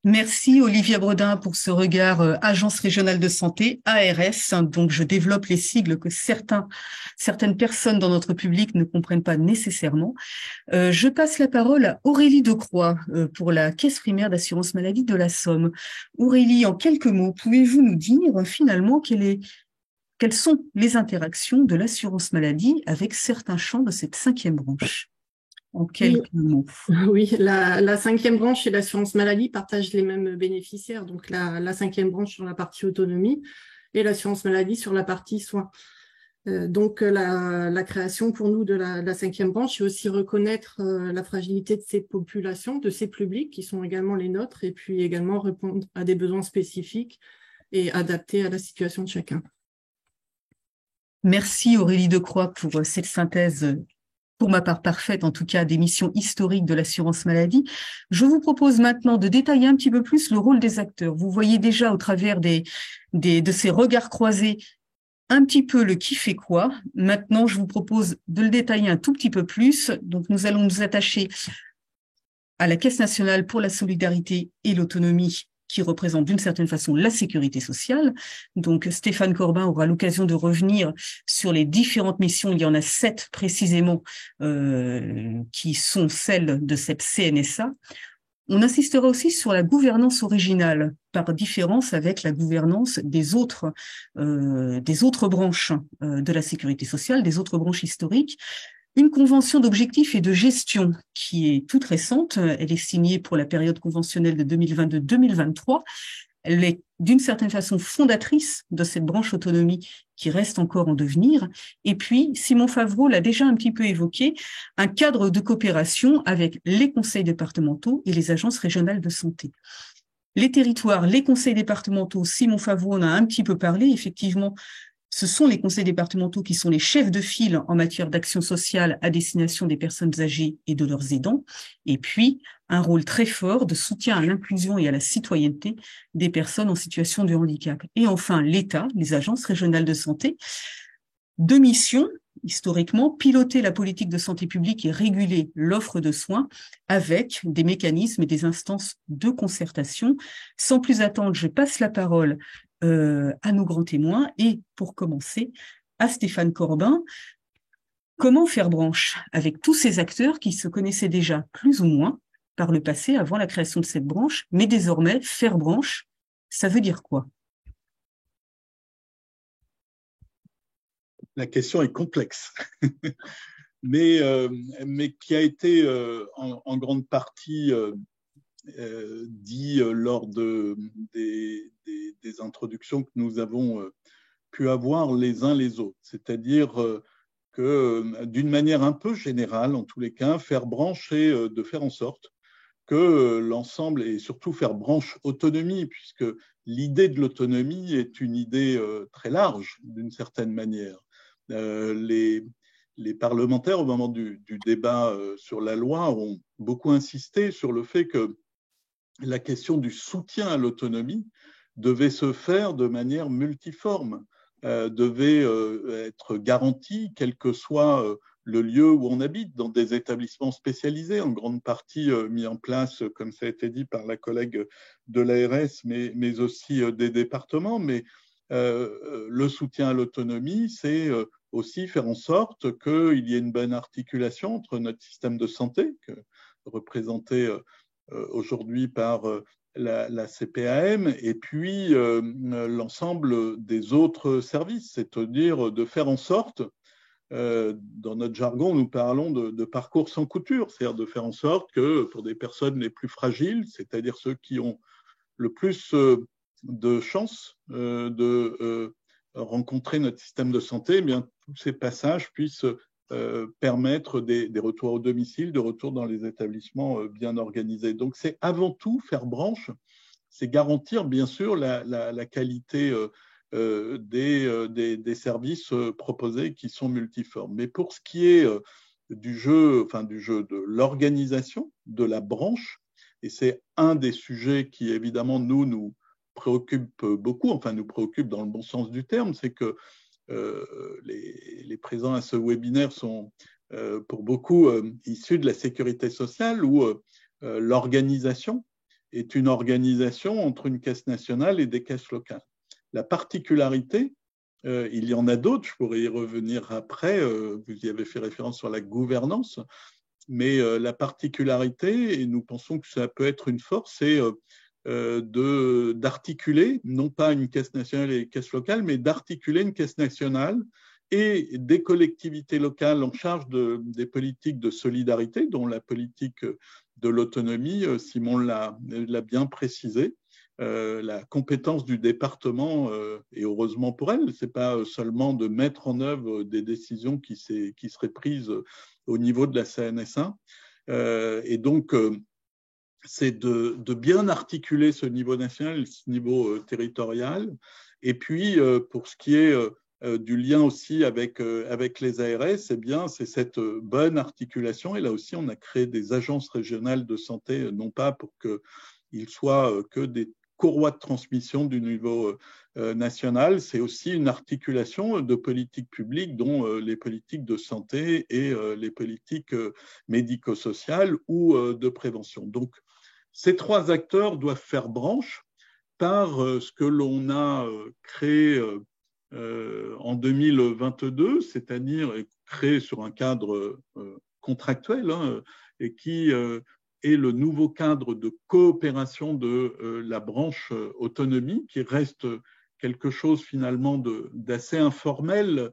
[SPEAKER 1] Merci Olivia Bredin pour ce regard Agence régionale de santé, ARS. Donc je développe les sigles que certaines personnes dans notre public ne comprennent pas nécessairement. Je passe la parole à Aurélie Decroix pour la Caisse primaire d'assurance maladie de la Somme. Aurélie, en quelques mots, pouvez-vous nous dire finalement quelles sont les interactions de l'assurance maladie avec certains champs de cette 5e branche? En quelques mots.
[SPEAKER 7] Oui, la 5e branche et l'assurance maladie partagent les mêmes bénéficiaires. Donc la 5e branche sur la partie autonomie et l'assurance maladie sur la partie soins. Donc la création pour nous de la 5e branche, c'est aussi reconnaître la fragilité de ces populations, de ces publics qui sont également les nôtres, et puis également répondre à des besoins spécifiques et adaptés à la situation de chacun.
[SPEAKER 1] Merci Aurélie Decroix pour cette synthèse, pour ma part parfaite en tout cas, des missions historiques de l'assurance maladie. Je vous propose maintenant de détailler un petit peu plus le rôle des acteurs. Vous voyez déjà au travers de ces regards croisés un petit peu le qui fait quoi. Maintenant, je vous propose de le détailler un tout petit peu plus. Donc, nous allons nous attacher à la Caisse nationale pour la solidarité et l'autonomie, qui représente d'une certaine façon la sécurité sociale. Donc, Stéphane Corbin aura l'occasion de revenir sur les différentes missions. Il y en a 7 précisément qui sont celles de cette CNSA. On insistera aussi sur la gouvernance originale, par différence avec la gouvernance des autres branches de la sécurité sociale, des autres branches historiques. Une convention d'objectifs et de gestion qui est toute récente. Elle est signée pour la période conventionnelle de 2022-2023. Elle est d'une certaine façon fondatrice de cette branche autonomie qui reste encore en devenir. Et puis, Simon Favreau l'a déjà un petit peu évoqué, un cadre de coopération avec les conseils départementaux et les agences régionales de santé. Les territoires, les conseils départementaux, Simon Favreau en a un petit peu parlé, effectivement. Ce sont les conseils départementaux qui sont les chefs de file en matière d'action sociale à destination des personnes âgées et de leurs aidants. Et puis, un rôle très fort de soutien à l'inclusion et à la citoyenneté des personnes en situation de handicap. Et enfin, l'État, les agences régionales de santé, 2 missions, historiquement, piloter la politique de santé publique et réguler l'offre de soins avec des mécanismes et des instances de concertation. Sans plus attendre, je passe la parole à nos grands témoins et, pour commencer, à Stéphane Corbin. Comment faire branche avec tous ces acteurs qui se connaissaient déjà plus ou moins par le passé avant la création de cette branche, mais désormais, faire branche, ça veut dire quoi?
[SPEAKER 4] la question est complexe, mais qui a été en grande partie dit lors des introductions que nous avons pu avoir les uns les autres. C'est-à-dire que d'une manière un peu générale, en tous les cas, faire branche et de faire en sorte que l'ensemble, et surtout faire branche autonomie, puisque l'idée de l'autonomie est une idée très large, d'une certaine manière. Les parlementaires, au moment du débat sur la loi, ont beaucoup insisté sur le fait que la question du soutien à l'autonomie devait se faire de manière multiforme, devait être garantie, quel que soit le lieu où on habite, dans des établissements spécialisés, en grande partie mis en place, comme ça a été dit par la collègue de l'ARS, mais aussi des départements. Mais le soutien à l'autonomie, c'est aussi faire en sorte qu'il y ait une bonne articulation entre notre système de santé, représenté aujourd'hui par la CPAM, et puis l'ensemble des autres services, c'est-à-dire de faire en sorte, dans notre jargon, nous parlons de parcours sans couture, c'est-à-dire de faire en sorte que pour des personnes les plus fragiles, c'est-à-dire ceux qui ont le plus de chances de rencontrer notre système de santé, eh bien, tous ces passages puissent permettre des retours au domicile, de retour dans les établissements bien organisés. Donc, c'est avant tout faire branche, c'est garantir bien sûr la qualité des services proposés qui sont multiformes. Mais pour ce qui est du jeu de l'organisation de la branche, et c'est un des sujets qui évidemment nous préoccupe beaucoup, enfin nous préoccupe dans le bon sens du terme, c'est que les présents à ce webinaire sont pour beaucoup issus de la sécurité sociale, où l'organisation est une organisation entre une caisse nationale et des caisses locales. La particularité, il y en a d'autres, je pourrais y revenir après, vous y avez fait référence sur la gouvernance, mais la particularité, et nous pensons que ça peut être une force, c'est d'articuler, non pas une caisse nationale et une caisse locale, mais d'articuler une caisse nationale et des collectivités locales en charge des politiques de solidarité, dont la politique de l'autonomie, Simon l'a bien précisé. La compétence du département, et heureusement pour elle, ce n'est pas seulement de mettre en œuvre des décisions qui seraient prises au niveau de la CNSA. Et donc, c'est de bien articuler ce niveau national et ce niveau territorial. Et puis, pour ce qui est du lien aussi avec les ARS, eh bien, c'est cette bonne articulation. Et là aussi, on a créé des agences régionales de santé, non pas pour qu'ils soient que des courroies de transmission du niveau national, c'est aussi une articulation de politiques publiques, dont les politiques de santé et les politiques médico-sociales ou de prévention. Donc, ces trois acteurs doivent faire branche par ce que l'on a créé en 2022, c'est-à-dire créé sur un cadre contractuel, et qui est le nouveau cadre de coopération de la branche autonomie, qui reste quelque chose finalement d'assez informel,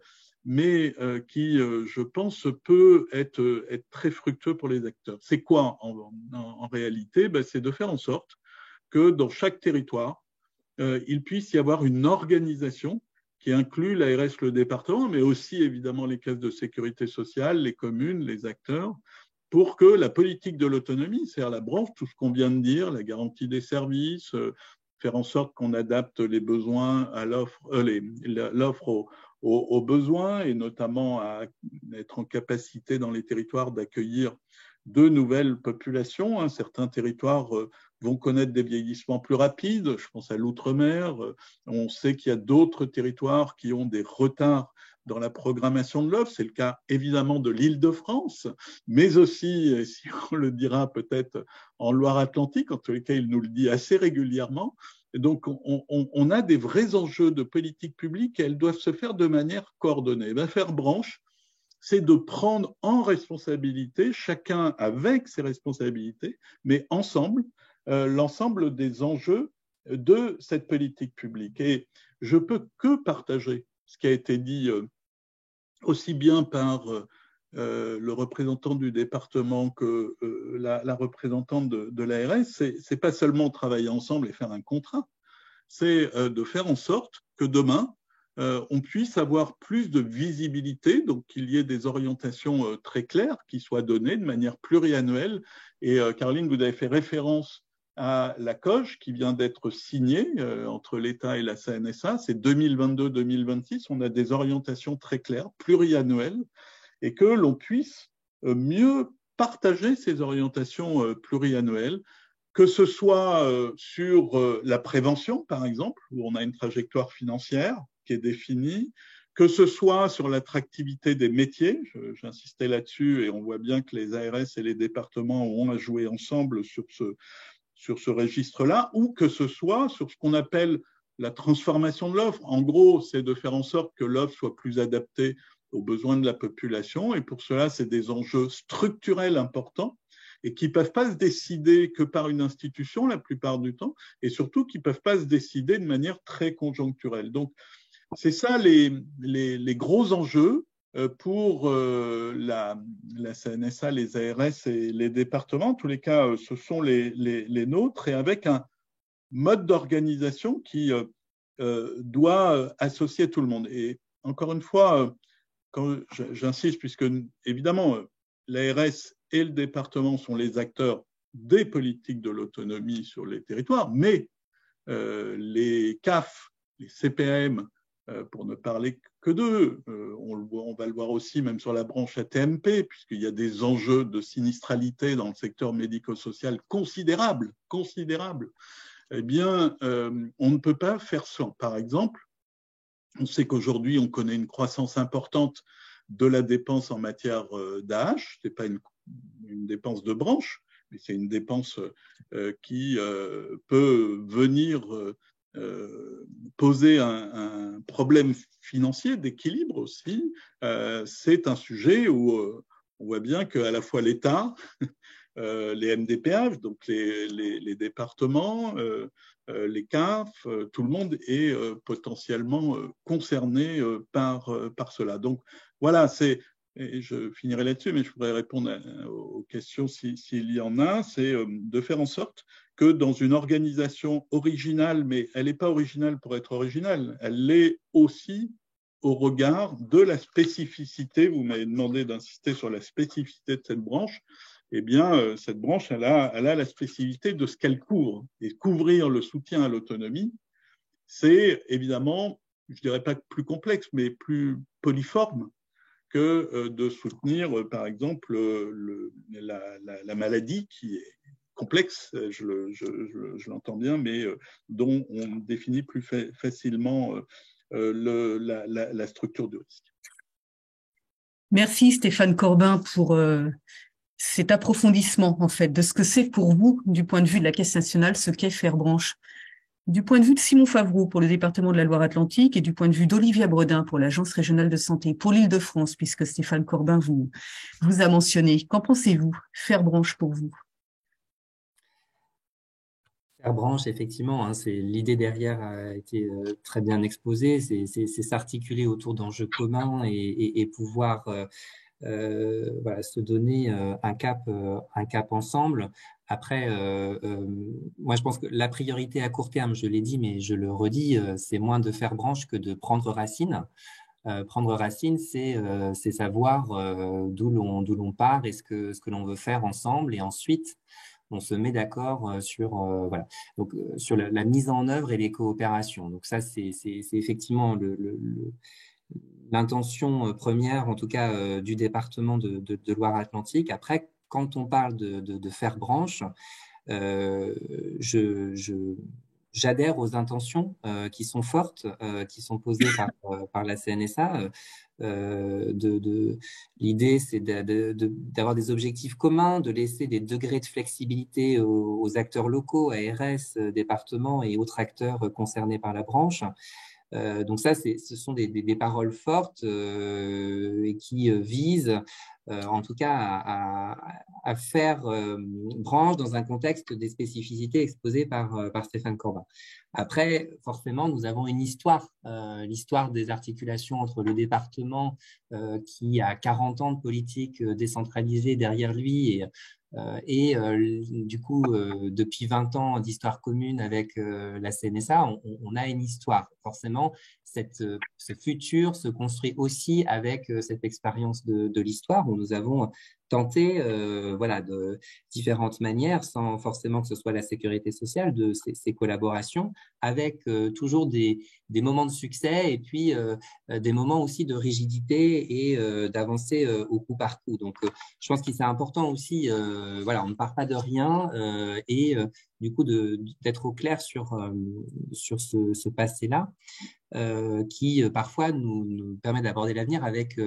[SPEAKER 4] mais qui, je pense, peut être très fructueux pour les acteurs. C'est quoi en réalité? C'est de faire en sorte que dans chaque territoire, il puisse y avoir une organisation qui inclut l'ARS, le département, mais aussi évidemment les caisses de sécurité sociale, les communes, les acteurs, pour que la politique de l'autonomie, c'est-à-dire la branche, tout ce qu'on vient de dire, la garantie des services, faire en sorte qu'on adapte les besoins à l'offre aux besoins, et notamment à être en capacité dans les territoires d'accueillir de nouvelles populations. Certains territoires vont connaître des vieillissements plus rapides, je pense à l'outre-mer. On sait qu'il y a d'autres territoires qui ont des retards dans la programmation de l'offre. C'est le cas évidemment de l'Île-de-France, mais aussi, si on le dira peut-être en Loire-Atlantique, en tous les cas il nous le dit assez régulièrement. Et donc on a des vrais enjeux de politique publique, et elles doivent se faire de manière coordonnée. Faire branche, c'est de prendre en responsabilité, chacun avec ses responsabilités, mais ensemble, l'ensemble des enjeux de cette politique publique. Et je peux que partager ce qui a été dit aussi bien par le représentant du département que la représentante de l'ARS, c'est pas seulement travailler ensemble et faire un contrat, c'est de faire en sorte que demain, on puisse avoir plus de visibilité, donc qu'il y ait des orientations très claires qui soient données de manière pluriannuelle. Et Caroline, vous avez fait référence à la COG qui vient d'être signée entre l'État et la CNSA. C'est 2022-2026. On a des orientations très claires, pluriannuelles, et que l'on puisse mieux partager ces orientations pluriannuelles, que ce soit sur la prévention, par exemple, où on a une trajectoire financière qui est définie, que ce soit sur l'attractivité des métiers, j'insistais là-dessus, et on voit bien que les ARS et les départements ont à jouer ensemble sur ce registre-là, ou que ce soit sur ce qu'on appelle la transformation de l'offre. En gros, c'est de faire en sorte que l'offre soit plus adaptée aux besoins de la population, et pour cela, c'est des enjeux structurels importants, et qui ne peuvent pas se décider que par une institution la plupart du temps, et surtout qui ne peuvent pas se décider de manière très conjoncturelle. Donc, c'est ça les gros enjeux pour la CNSA, les ARS et les départements. En tous les cas, ce sont les nôtres, et avec un mode d'organisation qui doit associer tout le monde. Et encore une fois, quand j'insiste, puisque évidemment, l'ARS et le département sont les acteurs des politiques de l'autonomie sur les territoires, mais les CAF, les CPAM, pour ne parler que d'eux, on va le voir aussi même sur la branche AT-MP, puisqu'il y a des enjeux de sinistralité dans le secteur médico-social considérables, eh bien, on ne peut pas faire sans. Par exemple, on sait qu'aujourd'hui, on connaît une croissance importante de la dépense en matière d'AH. Ce n'est pas une dépense de branche, mais c'est une dépense qui peut venir poser un problème financier d'équilibre aussi. C'est un sujet où on voit bien qu'à la fois l'État, les MDPH, donc les départements, les CAF, tout le monde est potentiellement concerné par cela. Donc voilà, et je finirai là-dessus, mais je voudrais répondre aux questions s'il y en a, c'est de faire en sorte que dans une organisation originale, mais elle n'est pas originale pour être originale, elle l'est aussi au regard de la spécificité, vous m'avez demandé d'insister sur la spécificité de cette branche, eh bien, cette branche, elle a la spécificité de ce qu'elle couvre. Et couvrir le soutien à l'autonomie, c'est évidemment, je ne dirais pas plus complexe, mais plus poliforme que de soutenir, par exemple, la maladie qui est complexe, je l'entends bien, mais dont on définit plus facilement la structure du risque.
[SPEAKER 1] Merci Stéphane Corbin pour cet approfondissement en fait de ce que c'est pour vous du point de vue de la Caisse nationale ce qu'est Faire Branche. Du point de vue de Simon Favreau pour le département de la Loire-Atlantique et du point de vue d'Olivia Bredin pour l'Agence régionale de santé pour l'Île-de-France, puisque Stéphane Corbin vous a mentionné, qu'en pensez-vous? Faire Branche pour vous?
[SPEAKER 5] Faire branche, effectivement, hein, l'idée derrière a été très bien exposée, c'est s'articuler autour d'enjeux communs et pouvoir voilà, se donner un cap ensemble. Après, moi je pense que la priorité à court terme, je l'ai dit, mais je le redis, c'est moins de faire branche que de prendre racine. Prendre racine, c'est savoir d'où l'on part et ce que l'on veut faire ensemble, et ensuite on se met d'accord sur voilà. Donc sur la mise en œuvre et les coopérations. Donc ça c'est effectivement l'intention première, en tout cas du département de Loire-Atlantique. Après, quand on parle de faire branche, j'adhère aux intentions qui sont fortes, qui sont posées par la CNSA. L'idée, c'est d'avoir des objectifs communs, de laisser des degrés de flexibilité aux acteurs locaux, ARS, départements et autres acteurs concernés par la branche. Donc ça, ce sont des paroles fortes et qui visent en tout cas à faire branche dans un contexte des spécificités exposées par Stéphane Corbin. Après, forcément, nous avons une histoire, l'histoire des articulations entre le département qui a 40 ans de politique décentralisée derrière lui du coup, depuis 20 ans d'histoire commune avec la CNSA, on a une histoire. Forcément, ce futur se construit aussi avec cette expérience de l'histoire où nous avons tenté, de différentes manières, sans forcément que ce soit la sécurité sociale, de ces collaborations, avec toujours des moments de succès et puis des moments aussi de rigidité et d'avancer au coup par coup. Donc, je pense que c'est important aussi, on ne part pas de rien du coup d'être au clair sur ce passé-là. Qui parfois nous permet d'aborder l'avenir avec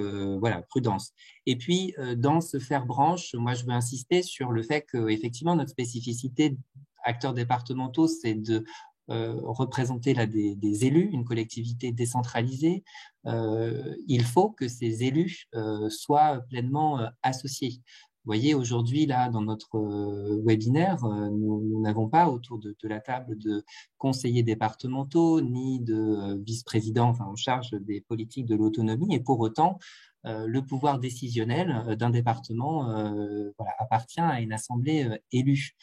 [SPEAKER 5] prudence. Et puis, dans ce faire branche, moi, je veux insister sur le fait qu'effectivement, notre spécificité acteurs départementaux, c'est de représenter là des élus, une collectivité décentralisée. Il faut que ces élus soient pleinement associés. Vous voyez, aujourd'hui, là, dans notre webinaire, nous n'avons pas autour de la table de conseillers départementaux ni de vice-présidents en charge des politiques de l'autonomie. Et pour autant, le pouvoir décisionnel d'un département appartient à une assemblée élue.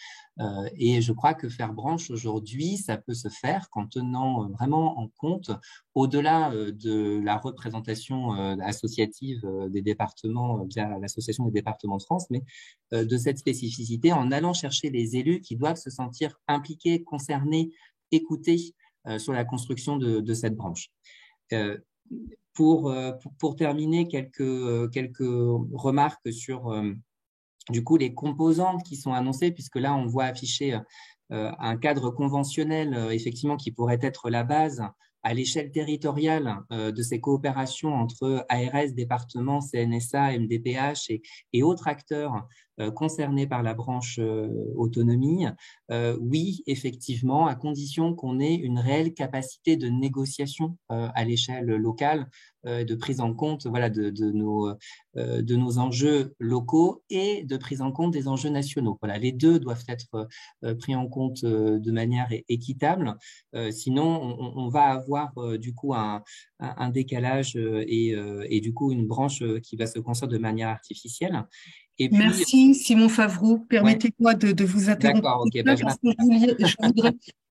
[SPEAKER 5] Et je crois que faire branche aujourd'hui, ça peut se faire en tenant vraiment en compte, au-delà de la représentation associative des départements via l'Association des départements de France, mais de cette spécificité en allant chercher les élus qui doivent se sentir impliqués, concernés, écoutés sur la construction de cette branche. Pour terminer, quelques remarques sur du coup les composants qui sont annoncés, puisque là on voit afficher un cadre conventionnel effectivement qui pourrait être la base à l'échelle territoriale de ces coopérations entre ARS, départements, CNSA, MDPH et autres acteurs concernés par la branche autonomie. Oui, effectivement, à condition qu'on ait une réelle capacité de négociation à l'échelle locale, de prise en compte de nos enjeux locaux et de prise en compte des enjeux nationaux. Voilà, les deux doivent être pris en compte de manière équitable. Sinon, on va avoir du coup un décalage et du coup une branche qui va se construire de manière artificielle. Et puis,
[SPEAKER 1] merci Simon Favreau. Permettez-moi de vous interrompre.
[SPEAKER 5] D'accord, ok.
[SPEAKER 1] Parce que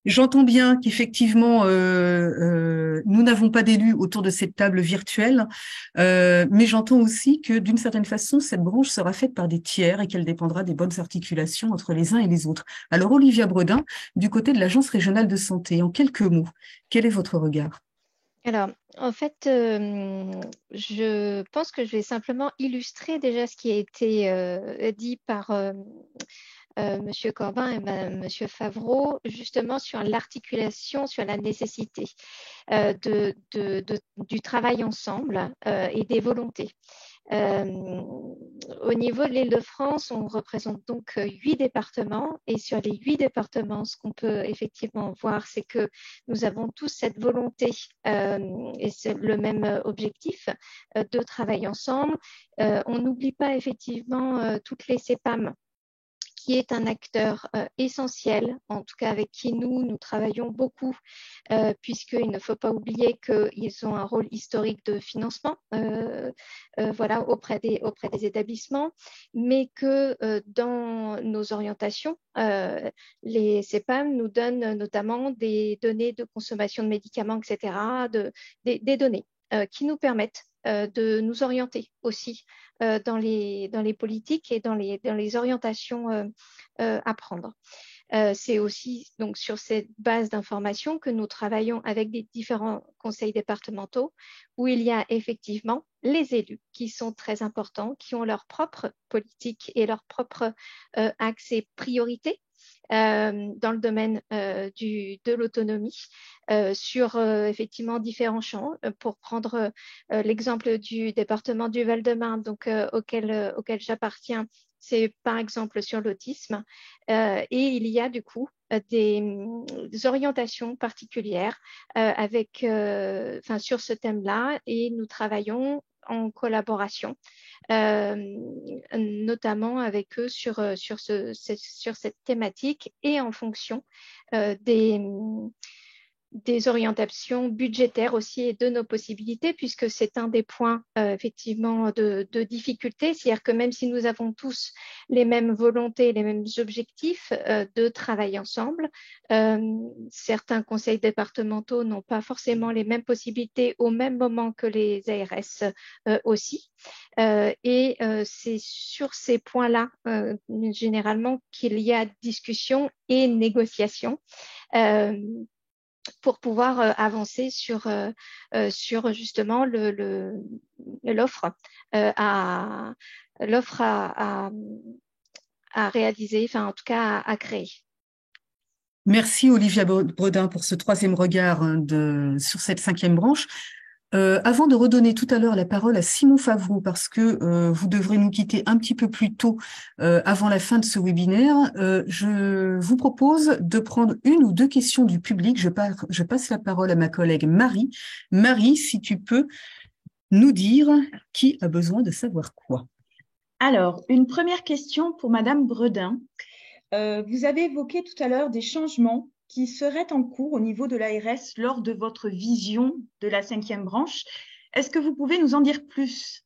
[SPEAKER 1] j'entends bien qu'effectivement, nous n'avons pas d'élus autour de cette table virtuelle, mais j'entends aussi que d'une certaine façon, cette branche sera faite par des tiers et qu'elle dépendra des bonnes articulations entre les uns et les autres. Alors, Olivia Bredin, du côté de l'Agence régionale de santé, en quelques mots, quel est votre regard ?
[SPEAKER 6] Alors, en fait, je pense que je vais simplement illustrer déjà ce qui a été dit par Monsieur Corbin et Monsieur Favreau, justement sur l'articulation, sur la nécessité du travail ensemble et des volontés. Au niveau de l'Île-de-France, on représente donc 8 départements et sur les 8 départements, ce qu'on peut effectivement voir, c'est que nous avons tous cette volonté et c'est le même objectif de travailler ensemble. On n'oublie pas effectivement toutes les CEPAM, qui est un acteur essentiel, en tout cas avec qui nous travaillons beaucoup, puisqu'il ne faut pas oublier qu'ils ont un rôle historique de financement auprès des établissements, mais que dans nos orientations, les CEPAM nous donnent notamment des données de consommation de médicaments, etc., des données qui nous permettent de nous orienter aussi dans les politiques et dans les orientations à prendre. C'est aussi donc sur cette base d'information que nous travaillons avec des différents conseils départementaux où il y a effectivement les élus qui sont très importants, qui ont leur propre politique et leur propre axe et priorité dans le domaine de l'autonomie sur effectivement différents champs. Pour prendre l'exemple du département du Val-de-Marne, donc auquel j'appartiens, c'est par exemple sur l'autisme et il y a du coup des orientations particulières sur ce thème-là et nous travaillons en collaboration, notamment avec eux sur cette thématique et en fonction des orientations budgétaires aussi et de nos possibilités, puisque c'est un des points effectivement de difficulté, c'est-à-dire que même si nous avons tous les mêmes volontés, les mêmes objectifs de travailler ensemble, certains conseils départementaux n'ont pas forcément les mêmes possibilités au même moment que les ARS aussi. Et c'est sur ces points-là, généralement, qu'il y a discussion et négociation. Pour pouvoir avancer sur justement l'offre à réaliser, enfin en tout cas à créer.
[SPEAKER 1] Merci Olivia Bredin pour ce troisième regard sur cette cinquième branche. Avant de redonner tout à l'heure la parole à Simon Favreau, parce que vous devrez nous quitter un petit peu plus tôt avant la fin de ce webinaire, je vous propose de prendre une ou deux questions du public. Je passe la parole à ma collègue Marie. Marie, si tu peux nous dire qui a besoin de savoir quoi.
[SPEAKER 8] Alors, une première question pour Madame Bredin. Vous avez évoqué tout à l'heure des changements qui seraient en cours au niveau de l'ARS lors de votre vision de la cinquième branche. Est-ce que vous pouvez nous en dire plus?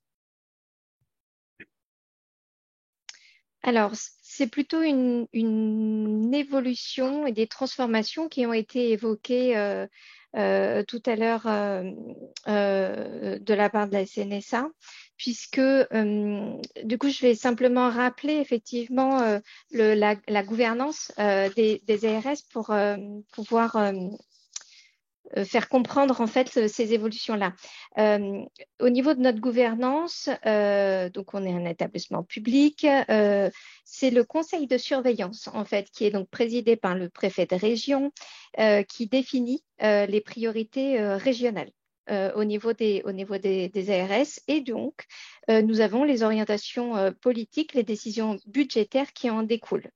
[SPEAKER 6] Alors, c'est plutôt une évolution et des transformations qui ont été évoquées tout à l'heure de la part de la CNSA, puisque du coup, je vais simplement rappeler effectivement la gouvernance des ARS pour pouvoir faire comprendre en fait ces évolutions-là. Au niveau de notre gouvernance, donc on est un établissement public, c'est le conseil de surveillance en fait qui est donc présidé par le préfet de région qui définit les priorités régionales. Au niveau des ARS, et donc nous avons les orientations politiques, les décisions budgétaires qui en découlent.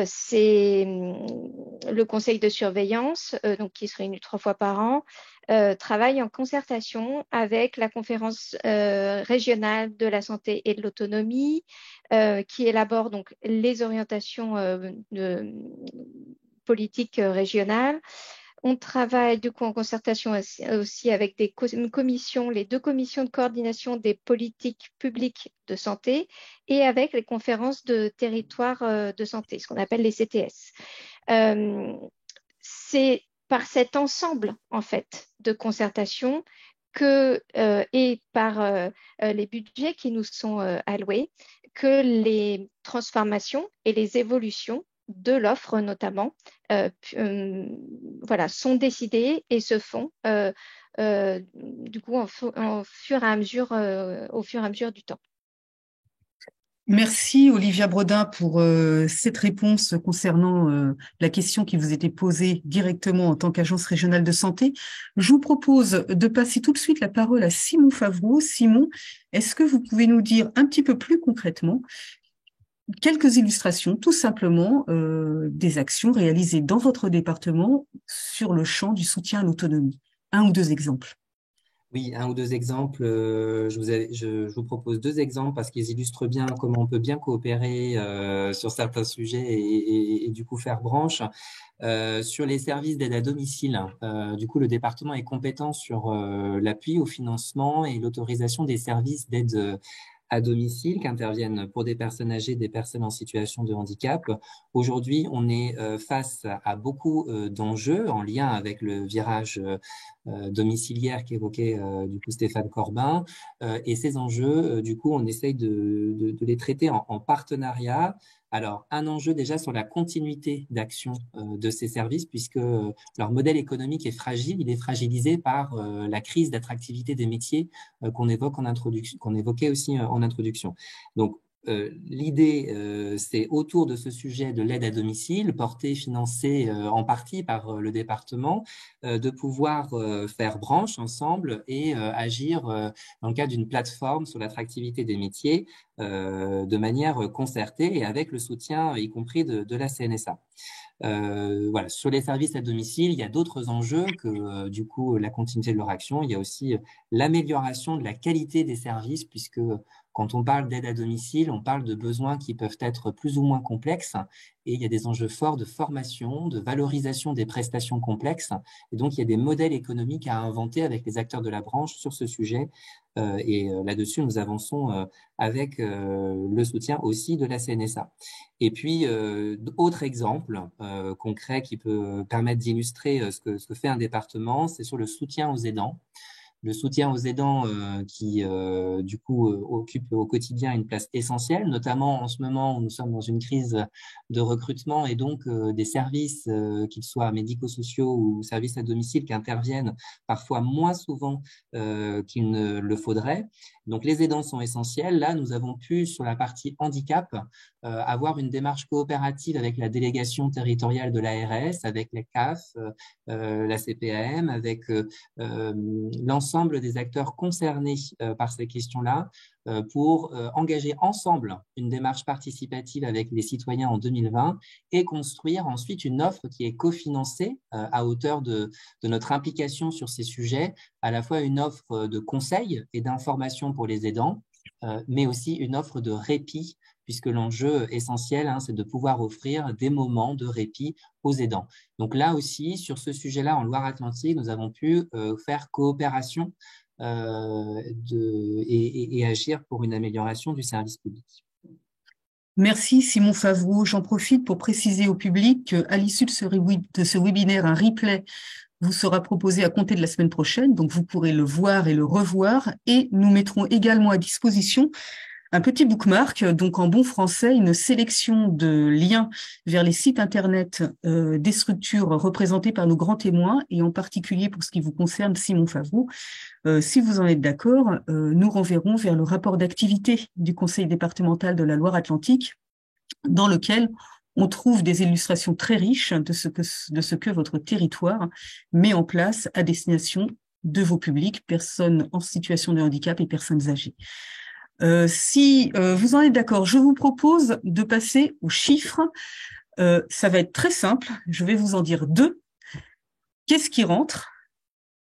[SPEAKER 6] C'est le conseil de surveillance, donc qui se réunit 3 fois par an, travaille en concertation avec la conférence régionale de la santé et de l'autonomie, qui élabore donc les orientations politiques régionales. On travaille du coup en concertation aussi avec une commission, les 2 commissions de coordination des politiques publiques de santé et avec les conférences de territoire de santé, ce qu'on appelle les CTS. C'est par cet ensemble en fait de concertation et par les budgets qui nous sont alloués que les transformations et les évolutions de l'offre notamment, sont décidées et se font du coup au fur et à mesure du temps.
[SPEAKER 1] Merci Olivia Bredin pour cette réponse concernant la question qui vous était posée directement en tant qu'agence régionale de santé. Je vous propose de passer tout de suite la parole à Simon Favreau. Simon, est-ce que vous pouvez nous dire un petit peu plus concrètement quelques illustrations, tout simplement, des actions réalisées dans votre département sur le champ du soutien à l'autonomie? 1 ou 2 exemples.
[SPEAKER 5] Oui, 1 ou 2 exemples. Je vous propose 2 exemples parce qu'ils illustrent bien comment on peut bien coopérer sur certains sujets et du coup faire branche. Sur les services d'aide à domicile, du coup, le département est compétent sur l'appui au financement et l'autorisation des services d'aide à domicile qui interviennent pour des personnes âgées, des personnes en situation de handicap. Aujourd'hui, on est face à beaucoup d'enjeux en lien avec le virage domiciliaire qu'évoquait du coup Stéphane Corbin. Et ces enjeux, du coup, on essaye de les traiter en partenariat. Alors, un enjeu déjà sur la continuité d'action de ces services, puisque leur modèle économique est fragile, il est fragilisé par la crise d'attractivité des métiers qu'on évoquait aussi en introduction. Donc, l'idée, c'est autour de ce sujet de l'aide à domicile, portée, financée en partie par le département, de pouvoir faire branche ensemble et agir dans le cadre d'une plateforme sur l'attractivité des métiers de manière concertée et avec le soutien, y compris de la CNSA. Voilà. Sur les services à domicile, il y a d'autres enjeux que du coup la continuité de leur action. Il y a aussi l'amélioration de la qualité des services, puisque quand on parle d'aide à domicile, on parle de besoins qui peuvent être plus ou moins complexes, et il y a des enjeux forts de formation, de valorisation des prestations complexes, et donc il y a des modèles économiques à inventer avec les acteurs de la branche sur ce sujet, et là-dessus nous avançons avec le soutien aussi de la CNSA. Et puis, autre exemple concret qui peut permettre d'illustrer ce que fait un département, c'est sur le soutien aux aidants. Le soutien aux aidants qui, du coup, occupe au quotidien une place essentielle, notamment en ce moment où nous sommes dans une crise de recrutement et donc des services, qu'ils soient médico-sociaux ou services à domicile, qui interviennent parfois moins souvent qu'il ne le faudrait. Donc, les aidants sont essentiels. Là, nous avons pu, sur la partie handicap, avoir une démarche coopérative avec la délégation territoriale de l'ARS, avec la CAF, la CPAM, avec l'ensemble des acteurs concernés par ces questions-là, pour engager ensemble une démarche participative avec les citoyens en 2020 et construire ensuite une offre qui est cofinancée à hauteur de notre implication sur ces sujets, à la fois une offre de conseil et d'information pour les aidants, mais aussi une offre de répit, puisque l'enjeu essentiel, c'est de pouvoir offrir des moments de répit aux aidants. Donc là aussi, sur ce sujet-là, en Loire-Atlantique, nous avons pu faire coopération et agir pour une amélioration du service public.
[SPEAKER 1] Merci Simon Favreau. J'en profite pour préciser au public qu'à l'issue de ce webinaire, un replay vous sera proposé à compter de la semaine prochaine, donc vous pourrez le voir et le revoir, et nous mettrons également à disposition un petit bookmark, donc en bon français, une sélection de liens vers les sites internet des structures représentées par nos grands témoins, et en particulier pour ce qui vous concerne, Simon Favreau, si vous en êtes d'accord, nous renverrons vers le rapport d'activité du Conseil départemental de la Loire-Atlantique, dans lequel on trouve des illustrations très riches de ce que votre territoire met en place à destination de vos publics, personnes en situation de handicap et personnes âgées. Si vous en êtes d'accord, je vous propose de passer aux chiffres. Ça va être très simple, je vais vous en dire deux. Qu'est-ce qui rentre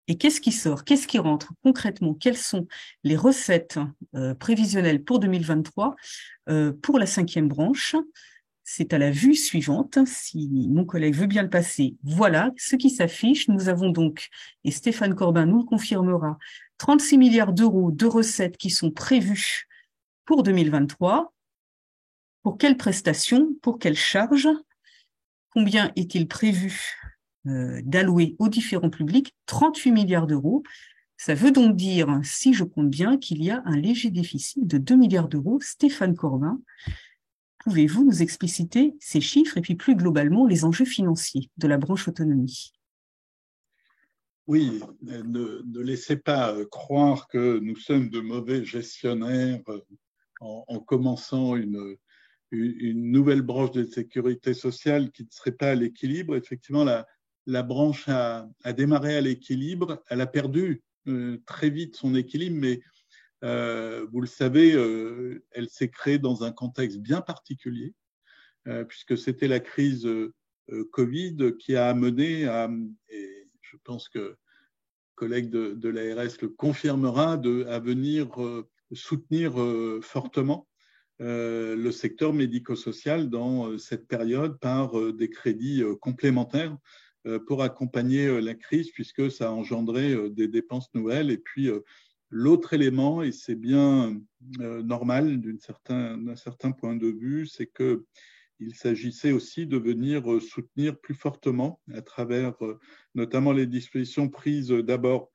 [SPEAKER 1] et qu'est-ce qui sort? Qu'est-ce qui rentre concrètement? Quelles sont les recettes prévisionnelles pour 2023 pour la 5e branche? C'est à la vue suivante, si mon collègue veut bien le passer. Voilà ce qui s'affiche. Nous avons donc, et Stéphane Corbin nous le confirmera, 36 milliards d'euros de recettes qui sont prévues pour 2023. Pour quelles prestations? Pour quelles charges? Combien est-il prévu d'allouer aux différents publics? 38 milliards d'euros. Ça veut donc dire, si je compte bien, qu'il y a un léger déficit de 2 milliards d'euros. Stéphane Corbin, pouvez-vous nous expliciter ces chiffres et puis plus globalement les enjeux financiers de la branche autonomie?
[SPEAKER 4] Oui, ne laissez pas croire que nous sommes de mauvais gestionnaires en commençant une nouvelle branche de sécurité sociale qui ne serait pas à l'équilibre. Effectivement, la branche a démarré à l'équilibre, elle a perdu très vite son équilibre, mais vous le savez, elle s'est créée dans un contexte bien particulier, puisque c'était la crise Covid qui a amené à, et je pense que le collègue de l'ARS le confirmera, à venir soutenir fortement le secteur médico-social dans cette période par des crédits complémentaires pour accompagner la crise, puisque ça a engendré des dépenses nouvelles. Et puis, l'autre élément, et c'est bien normal d'un certain point de vue, c'est qu'il s'agissait aussi de venir soutenir plus fortement à travers notamment les dispositions prises d'abord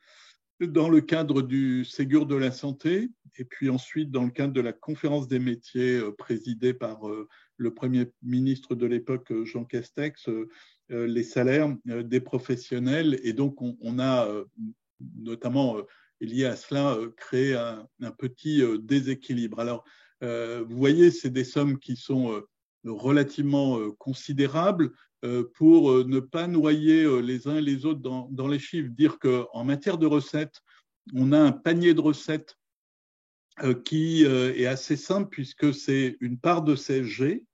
[SPEAKER 4] dans le cadre du Ségur de la santé et puis ensuite dans le cadre de la conférence des métiers présidée par le Premier ministre de l'époque, Jean Castex, les salaires des professionnels. Et donc, on a notamment lié à cela créé un petit déséquilibre. Alors, Vous voyez, c'est des sommes qui sont relativement considérables pour ne pas noyer les uns et les autres dans les chiffres. Dire qu'en matière de recettes, on a un panier de recettes qui est assez simple puisque c'est une part de CSG,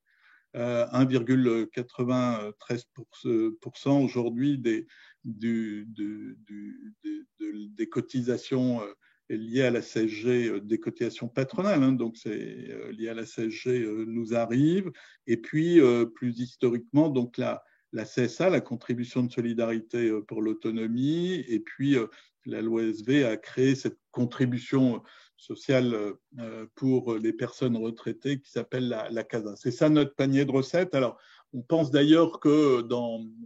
[SPEAKER 4] 1,93% aujourd'hui des cotisations liées à la CSG, des cotisations patronales, hein, donc c'est lié à la CSG nous arrive. Et puis, plus historiquement, donc la CSA, la contribution de solidarité pour l'autonomie, et puis la loi SV a créé cette contribution sociale pour les personnes retraitées qui s'appelle la CASA. C'est ça notre panier de recettes. Alors, on pense d'ailleurs que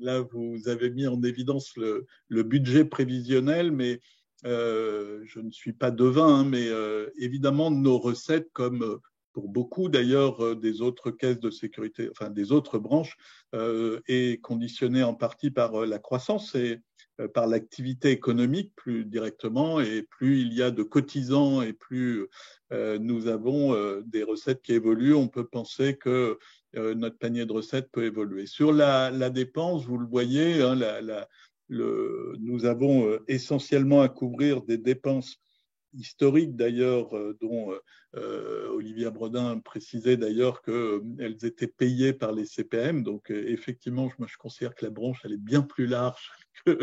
[SPEAKER 4] là, vous avez mis en évidence le budget prévisionnel, mais je ne suis pas devin, hein, mais évidemment, nos recettes, comme pour beaucoup d'ailleurs des autres caisses de sécurité, enfin des autres branches, est conditionnée en partie par la croissance et par l'activité économique plus directement, et plus il y a de cotisants et plus nous avons des recettes qui évoluent, on peut penser que notre panier de recettes peut évoluer. Sur la dépense, vous le voyez, hein, nous avons essentiellement à couvrir des dépenses historiques d'ailleurs, dont Olivier Bredin précisait d'ailleurs qu'elles étaient payées par les CPM. Donc effectivement, moi je considère que la branche elle est bien plus large que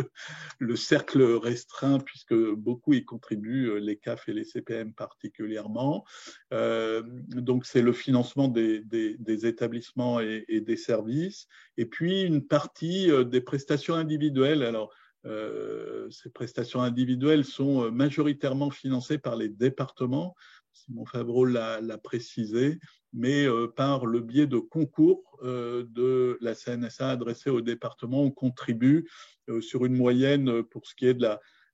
[SPEAKER 4] le cercle restreint, puisque beaucoup y contribuent, les CAF et les CPM particulièrement. Donc c'est le financement des établissements et des services, et puis une partie des prestations individuelles. Alors ces prestations individuelles sont majoritairement financées par les départements, Simon Favreau l'a précisé, mais par le biais de concours de la CNSA adressés aux départements, on contribue sur une moyenne pour ce qui est de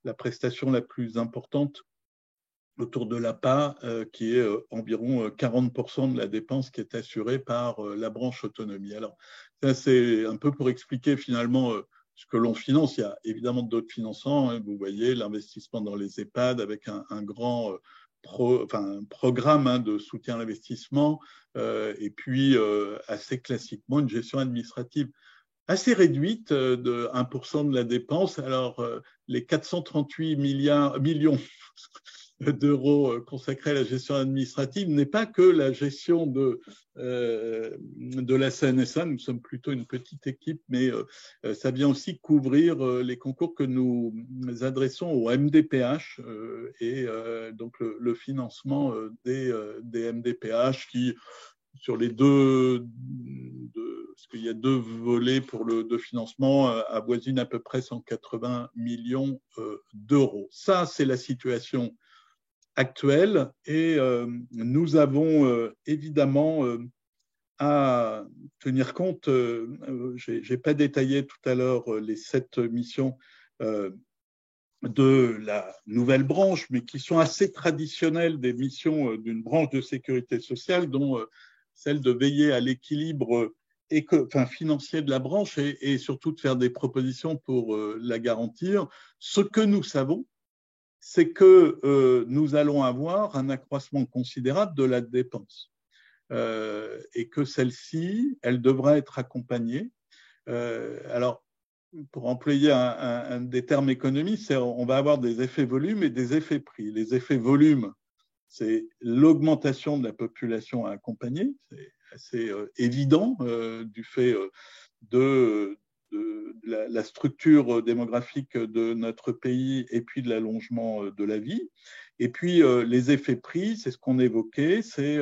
[SPEAKER 4] la prestation la plus importante autour de l'APA, qui est environ 40% de la dépense qui est assurée par la branche autonomie. Alors, ça, c'est un peu pour expliquer finalement ce que l'on finance. Il y a évidemment d'autres financements, hein, vous voyez, l'investissement dans les EHPAD avec un grand programme, hein, de soutien à l'investissement, et puis assez classiquement une gestion administrative assez réduite de 1% de la dépense. Alors, les 438 millions d'euros consacrés à la gestion administrative n'est pas que la gestion de la CNSA. Nous sommes plutôt une petite équipe, mais ça vient aussi couvrir les concours que nous adressons au MDPH et donc le financement des MDPH qui, sur les parce qu'il y a deux volets de financement, avoisine à peu près 180 millions d'euros. Ça, c'est la situation actuelle, et nous avons évidemment à tenir compte, je n'ai pas détaillé tout à l'heure les 7 missions de la nouvelle branche, mais qui sont assez traditionnelles des missions d'une branche de sécurité sociale, dont celle de veiller à l'équilibre financier de la branche et surtout de faire des propositions pour la garantir. Ce que nous savons, c'est que nous allons avoir un accroissement considérable de la dépense et que celle-ci, elle devra être accompagnée. Alors, pour employer des termes économistes, on va avoir des effets volume et des effets prix. Les effets volume, c'est l'augmentation de la population à accompagner, c'est assez évident du fait de la structure démographique de notre pays et puis de l'allongement de la vie. Et puis les effets prix, c'est ce qu'on évoquait, c'est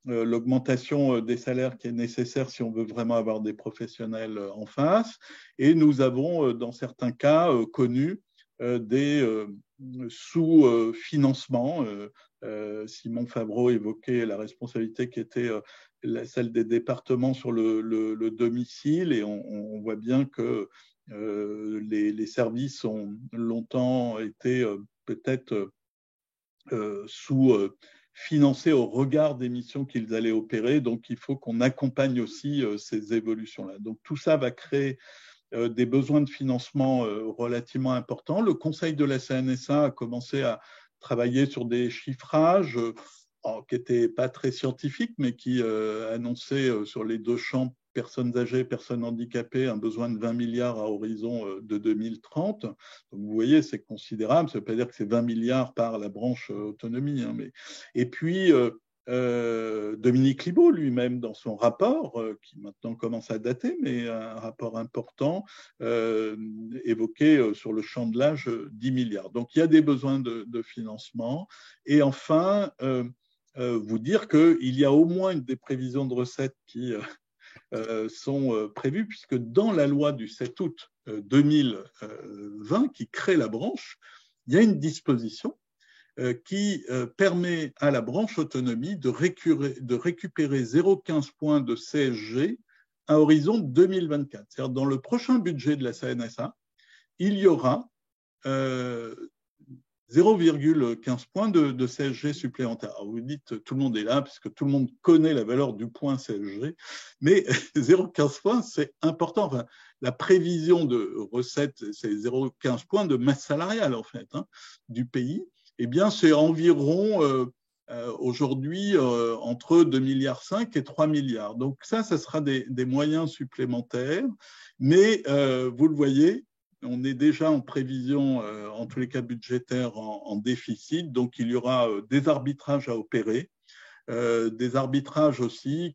[SPEAKER 4] l'augmentation des salaires qui est nécessaire si on veut vraiment avoir des professionnels en face. Et nous avons, dans certains cas, connu des sous-financements. Simon Favreau évoquait la responsabilité qui était celle des départements sur le domicile, et on voit bien que les services ont longtemps été peut-être sous-financés au regard des missions qu'ils allaient opérer. Donc, il faut qu'on accompagne aussi ces évolutions-là. Donc, tout ça va créer des besoins de financement relativement importants. Le Conseil de la CNSA a commencé à travailler sur des chiffrages. qui n'était pas très scientifique, mais qui annonçait sur les deux champs, personnes âgées, personnes handicapées, un besoin de 20 milliards à horizon de 2030. Donc, vous voyez, c'est considérable. Ça ne veut pas dire que c'est 20 milliards par la branche autonomie. Hein, mais... Et puis, Dominique Libault lui-même, dans son rapport, qui maintenant commence à dater, mais un rapport important, évoquait sur le champ de l'âge 10 milliards. Donc, il y a des besoins de financement. Et enfin, vous dire qu'il y a au moins des prévisions de recettes qui sont prévues, puisque dans la loi du 7 août 2020 qui crée la branche, il y a une disposition qui permet à la branche autonomie de récupérer 0,15 points de CSG à horizon 2024. C'est-à-dire dans le prochain budget de la CNSA, il y aura 0,15 points de CSG supplémentaire. Alors vous dites, tout le monde est là, puisque tout le monde connaît la valeur du point CSG, mais 0,15 points, c'est important. Enfin, la prévision de recettes, c'est 0,15 points de masse salariale, en fait, hein, du pays. Eh bien, c'est environ, aujourd'hui, entre 2,5 milliards et 3 milliards. Donc ça sera des moyens supplémentaires, mais vous le voyez, on est déjà en prévision, en tous les cas budgétaires, en déficit. Donc, il y aura des arbitrages à opérer, des arbitrages aussi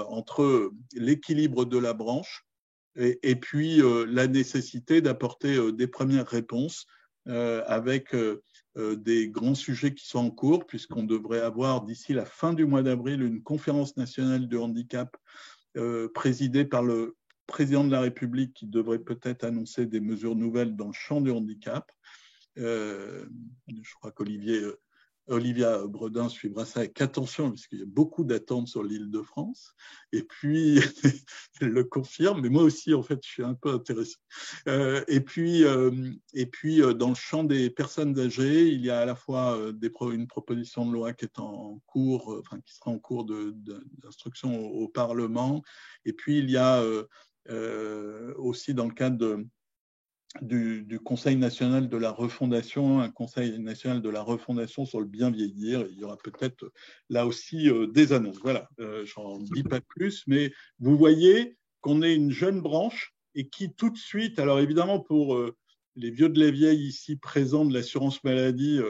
[SPEAKER 4] entre l'équilibre de la branche et puis la nécessité d'apporter des premières réponses avec des grands sujets qui sont en cours, puisqu'on devrait avoir d'ici la fin du mois d'avril une conférence nationale du handicap présidée par le président de la République qui devrait peut-être annoncer des mesures nouvelles dans le champ du handicap. Je crois qu'Olivia Bredin suivra ça avec attention, puisqu'il y a beaucoup d'attentes sur l'Île-de-France. Et puis, elle le confirme, mais moi aussi, en fait, je suis un peu intéressé. Et puis, dans le champ des personnes âgées, il y a à la fois une proposition de loi qui est en cours, qui sera en cours d'instruction au Parlement. Et puis, il y a aussi dans le cadre du Conseil national de la refondation, un Conseil national de la refondation sur le bien vieillir. Il y aura peut-être là aussi des annonces. Voilà, j'en dis pas plus, mais vous voyez qu'on est une jeune branche et qui tout de suite, alors évidemment pour les vieux de la vieille ici présents de l'assurance maladie,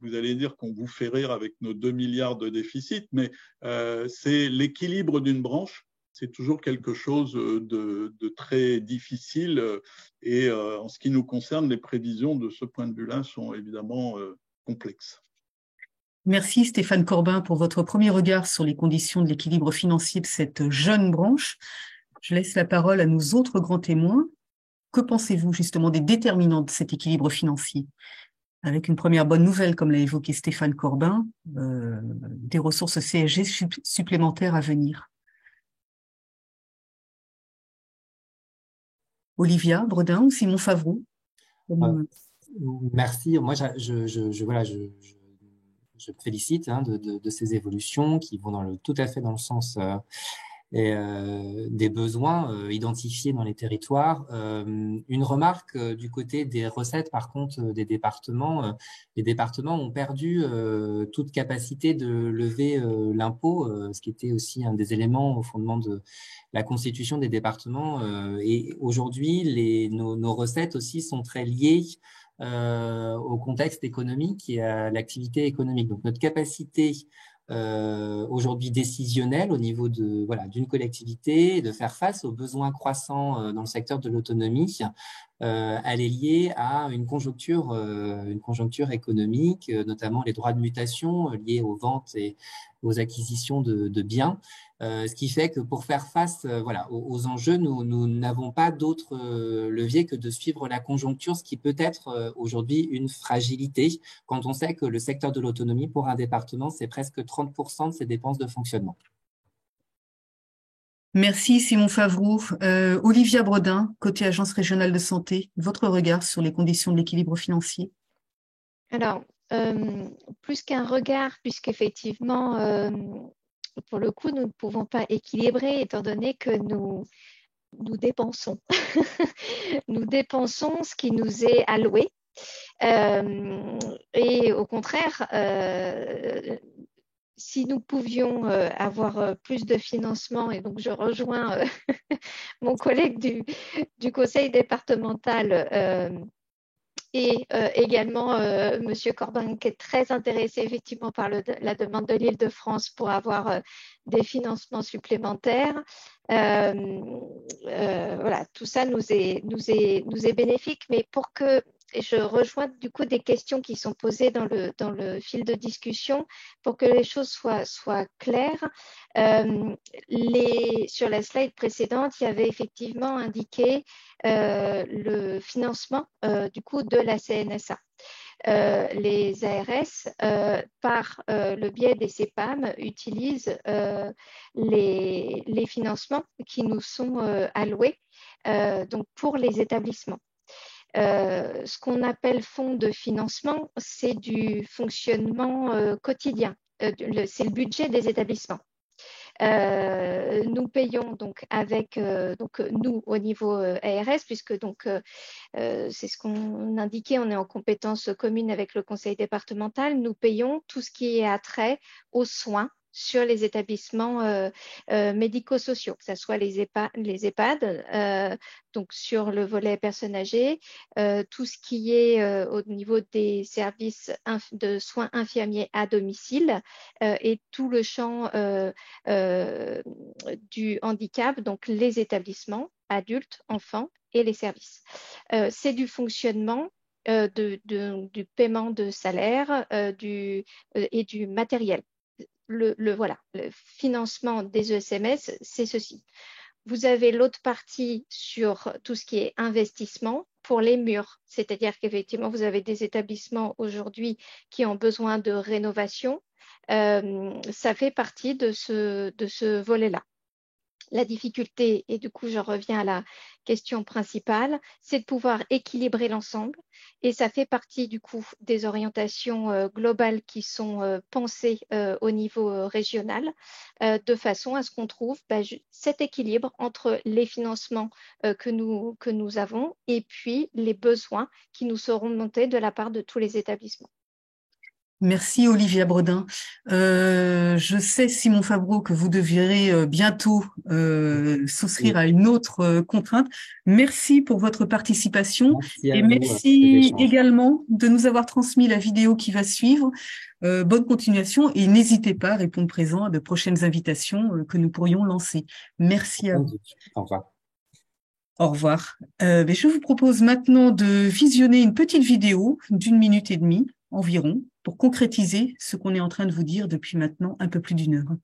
[SPEAKER 4] vous allez dire qu'on vous fait rire avec nos 2 milliards de déficit, mais c'est l'équilibre d'une branche. C'est toujours quelque chose de très difficile et en ce qui nous concerne, les prévisions de ce point de vue-là sont évidemment complexes.
[SPEAKER 1] Merci Stéphane Corbin pour votre premier regard sur les conditions de l'équilibre financier de cette jeune branche. Je laisse la parole à nos autres grands témoins. Que pensez-vous justement des déterminants de cet équilibre financier ? Avec une première bonne nouvelle, comme l'a évoqué Stéphane Corbin, des ressources CSG supplémentaires à venir. Olivia Bredin ou Simon Favreau?
[SPEAKER 5] Merci. Moi, je me félicite de ces évolutions qui vont tout à fait dans le sens des besoins identifiés dans les territoires. Une remarque du côté des recettes, par contre, des départements. Les départements ont perdu toute capacité de lever l'impôt, ce qui était aussi un des éléments au fondement de la constitution des départements. Et aujourd'hui, nos recettes aussi sont très liées au contexte économique et à l'activité économique. Donc, notre capacité aujourd'hui décisionnelle au niveau d'une collectivité, de faire face aux besoins croissants dans le secteur de l'autonomie, elle est liée à une conjoncture économique, notamment les droits de mutation liés aux ventes et aux acquisitions de biens, ce qui fait que pour faire face aux enjeux, nous n'avons pas d'autre levier que de suivre la conjoncture, ce qui peut être aujourd'hui une fragilité quand on sait que le secteur de l'autonomie pour un département, c'est presque 30% de ses dépenses de fonctionnement.
[SPEAKER 1] Merci Simon Favreau. Olivia Bredin, côté Agence régionale de santé, votre regard sur les conditions de l'équilibre financier?
[SPEAKER 6] Alors, plus qu'un regard, puisqu'effectivement, pour le coup, nous ne pouvons pas équilibrer étant donné que nous dépensons. Nous dépensons ce qui nous est alloué. Et au contraire, si nous pouvions avoir plus de financement, et donc je rejoins mon collègue du conseil départemental et également Monsieur Corbin, qui est très intéressé effectivement par la demande de l'Île-de-France pour avoir des financements supplémentaires. Voilà, tout ça nous est bénéfique, mais pour que et je rejoins du coup des questions qui sont posées dans le fil de discussion pour que les choses soient claires. Sur la slide précédente, il y avait effectivement indiqué le financement du coup de la CNSA. Les ARS, par le biais des CPAM, utilisent les financements qui nous sont alloués donc pour les établissements. Ce qu'on appelle fonds de financement, c'est du fonctionnement quotidien, c'est le budget des établissements. Nous payons donc avec nous au niveau ARS, puisque donc c'est ce qu'on indiquait, on est en compétence commune avec le conseil départemental. Nous payons tout ce qui est attrait aux soins sur les établissements médico-sociaux, que ce soit les EHPAD, donc sur le volet personnes âgées, tout ce qui est au niveau des services de soins infirmiers à domicile et tout le champ du handicap, donc les établissements, adultes, enfants et les services. C'est du fonctionnement du paiement de salaire et du matériel. Le financement des ESMS, c'est ceci. Vous avez l'autre partie sur tout ce qui est investissement pour les murs, c'est-à-dire qu'effectivement, vous avez des établissements aujourd'hui qui ont besoin de rénovation. Ça fait partie de ce volet-là. La difficulté, et du coup je reviens à la question principale, c'est de pouvoir équilibrer l'ensemble et ça fait partie du coup des orientations globales qui sont pensées au niveau régional de façon à ce qu'on trouve cet équilibre entre les financements que nous avons et puis les besoins qui nous seront montés de la part de tous les établissements.
[SPEAKER 1] Merci Olivia Bredin. Je sais, Simon Favreau, que vous devrez bientôt souscrire à une autre contrainte. Merci pour votre participation et merci également de nous avoir transmis la vidéo qui va suivre. Bonne continuation et n'hésitez pas à répondre présent à de prochaines invitations que nous pourrions lancer. Merci à vous.
[SPEAKER 5] Au revoir.
[SPEAKER 1] Au revoir. Je vous propose maintenant de visionner une petite vidéo d'1 minute et demie environ pour concrétiser ce qu'on est en train de vous dire depuis maintenant un peu plus d'1 heure.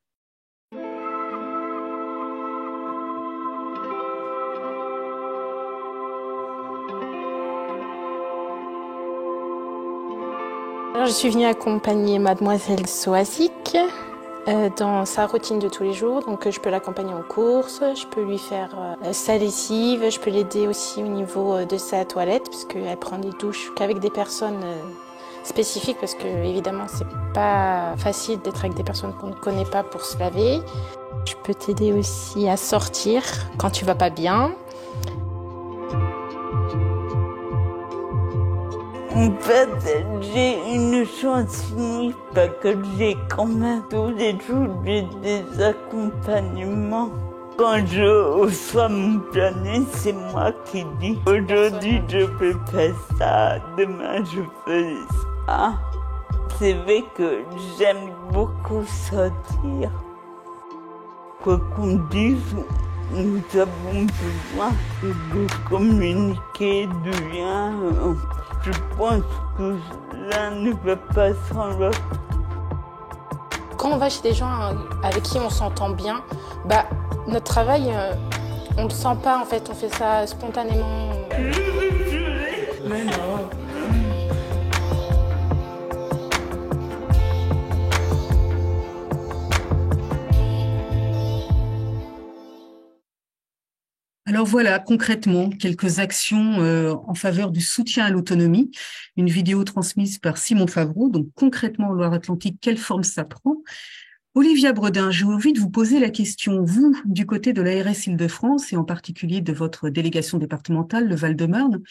[SPEAKER 9] Alors, je suis venue accompagner mademoiselle Soasic dans sa routine de tous les jours. Donc je peux l'accompagner en course, je peux lui faire sa lessive, je peux l'aider aussi au niveau de sa toilette parce qu'elle prend des douches qu'avec des personnes spécifiques parce que évidemment c'est pas facile d'être avec des personnes qu'on ne connaît pas pour se laver. Je peux t'aider aussi à sortir quand tu vas pas bien.
[SPEAKER 10] En fait, j'ai une chance unique parce que j'ai quand même tous les jours des accompagnements. Quand je reçois mon planning, c'est moi qui dis aujourd'hui je peux faire ça, demain je fais ça. C'est vrai que j'aime beaucoup sortir. Quoi qu'on dise, nous avons besoin de communiquer, de rien. Je pense que l'un ne va pas sans l'autre.
[SPEAKER 9] Quand on va chez des gens avec qui on s'entend bien, notre travail, on le sent pas en fait, on fait ça spontanément.
[SPEAKER 10] Mais non.
[SPEAKER 1] Alors voilà, concrètement, quelques actions en faveur du soutien à l'autonomie. Une vidéo transmise par Simon Favreau. Donc concrètement, en Loire-Atlantique, quelle forme ça prend? Olivia Bredin, j'ai envie de vous poser la question, vous, du côté de l'ARS Île-de-France et en particulier de votre délégation départementale, le Val-de-Marne,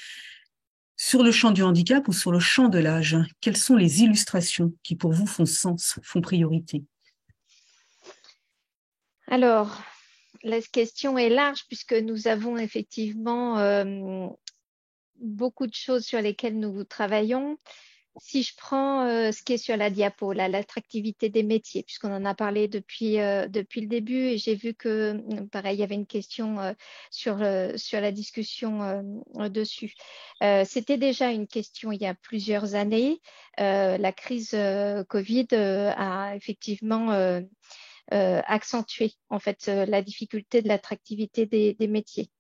[SPEAKER 1] sur le champ du handicap ou sur le champ de l'âge, quelles sont les illustrations qui pour vous font sens, font priorité?
[SPEAKER 6] Alors, la question est large puisque nous avons effectivement beaucoup de choses sur lesquelles nous travaillons. Si je prends ce qui est sur la diapo, l'attractivité des métiers, puisqu'on en a parlé depuis le début, et j'ai vu que, pareil, il y avait une question sur la discussion dessus. C'était déjà une question il y a plusieurs années. La crise Covid a effectivement accentué en fait la difficulté de l'attractivité des métiers.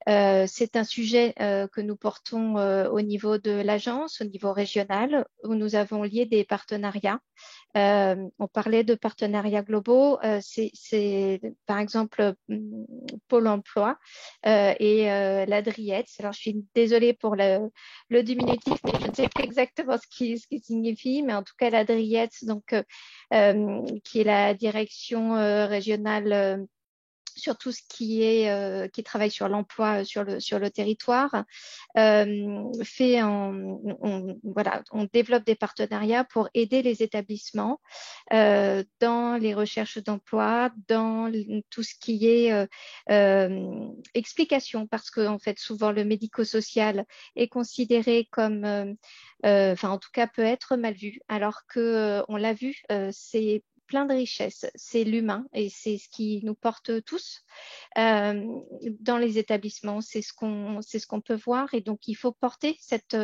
[SPEAKER 6] C'est un sujet que nous portons au niveau de l'agence, au niveau régional, où nous avons lié des partenariats. On parlait de partenariats globaux. C'est par exemple Pôle emploi et l'Adriette. Alors, je suis désolée pour le diminutif, mais je ne sais pas exactement ce qui signifie, mais en tout cas, l'Adriette, donc, qui est la direction régionale sur tout ce qui travaille sur l'emploi sur le territoire. On développe des partenariats pour aider les établissements dans les recherches d'emploi, dans tout ce qui est explication, parce que en fait souvent le médico-social est considéré comme en tout cas peut être mal vu, alors que on l'a vu, c'est plein de richesses, c'est l'humain et c'est ce qui nous porte tous dans les établissements, c'est ce qu'on peut voir et donc il faut porter cette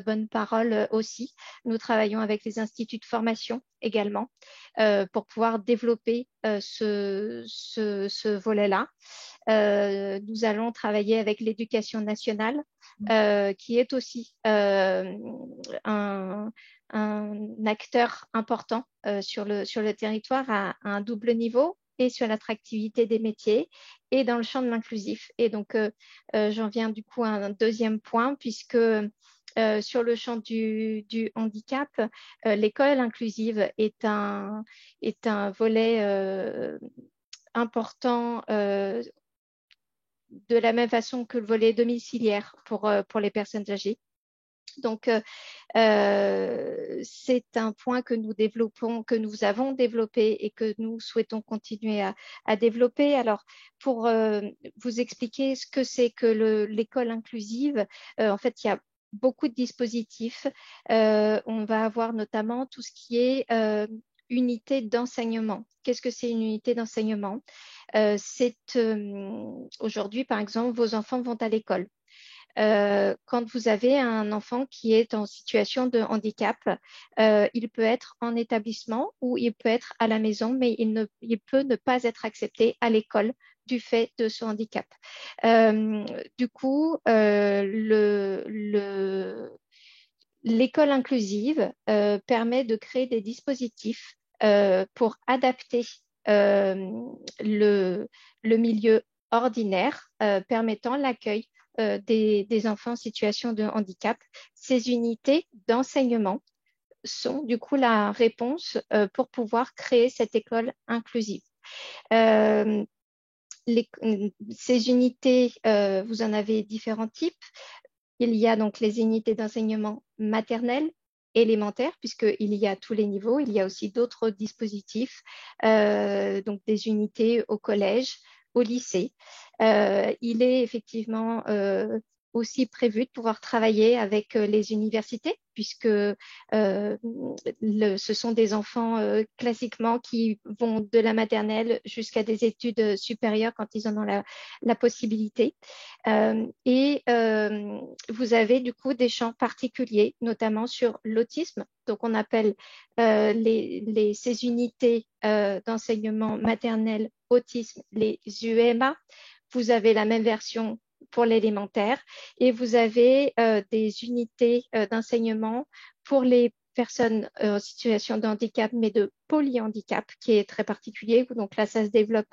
[SPEAKER 6] bonne parole aussi. Nous travaillons avec les instituts de formation également pour pouvoir développer ce volet-là. Nous allons travailler avec l'éducation nationale qui est aussi un acteur important sur le territoire à un double niveau et sur l'attractivité des métiers et dans le champ de l'inclusif. Et donc, j'en viens du coup à un deuxième point puisque sur le champ du handicap, l'école inclusive est un volet important de la même façon que le volet domiciliaire pour les personnes âgées. Donc, c'est un point que nous développons, que nous avons développé et que nous souhaitons continuer à développer. Alors, pour vous expliquer ce que c'est que l'école inclusive, en fait, il y a beaucoup de dispositifs. On va avoir notamment tout ce qui est unité d'enseignement. Qu'est-ce que c'est une unité d'enseignement? Aujourd'hui, par exemple, vos enfants vont à l'école. Quand vous avez un enfant qui est en situation de handicap, il peut être en établissement ou il peut être à la maison, mais il peut ne pas être accepté à l'école du fait de son handicap. Du coup, l'école inclusive permet de créer des dispositifs pour adapter le milieu ordinaire, permettant l'accueil des enfants en situation de handicap. Ces unités d'enseignement sont du coup la réponse pour pouvoir créer cette école inclusive. Ces unités, vous en avez différents types. Il y a donc les unités d'enseignement maternel, élémentaire, puisqu'il y a tous les niveaux. Il y a aussi d'autres dispositifs, donc des unités au collège, au lycée. Il est effectivement aussi prévu de pouvoir travailler avec les universités, puisque ce sont des enfants classiquement qui vont de la maternelle jusqu'à des études supérieures quand ils en ont la possibilité. Et vous avez du coup des champs particuliers, notamment sur l'autisme. Donc, on appelle ces unités d'enseignement maternel autisme les UEMA. Vous avez la même version pour l'élémentaire et vous avez des unités d'enseignement pour les personnes en situation de handicap, mais de polyhandicap, qui est très particulier. Donc là, ça se développe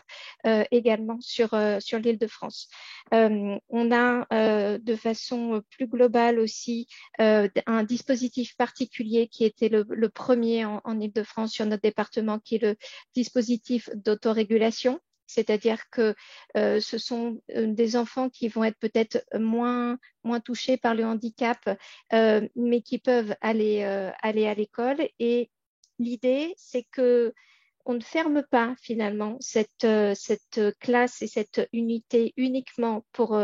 [SPEAKER 6] également sur l'Île-de-France. On a de façon plus globale aussi un dispositif particulier qui était le premier en Île-de-France sur notre département, qui est le dispositif d'autorégulation. C'est-à-dire que ce sont des enfants qui vont être peut-être moins touchés par le handicap, mais qui peuvent aller à l'école. Et l'idée, c'est que on ne ferme pas finalement cette classe et cette unité uniquement pour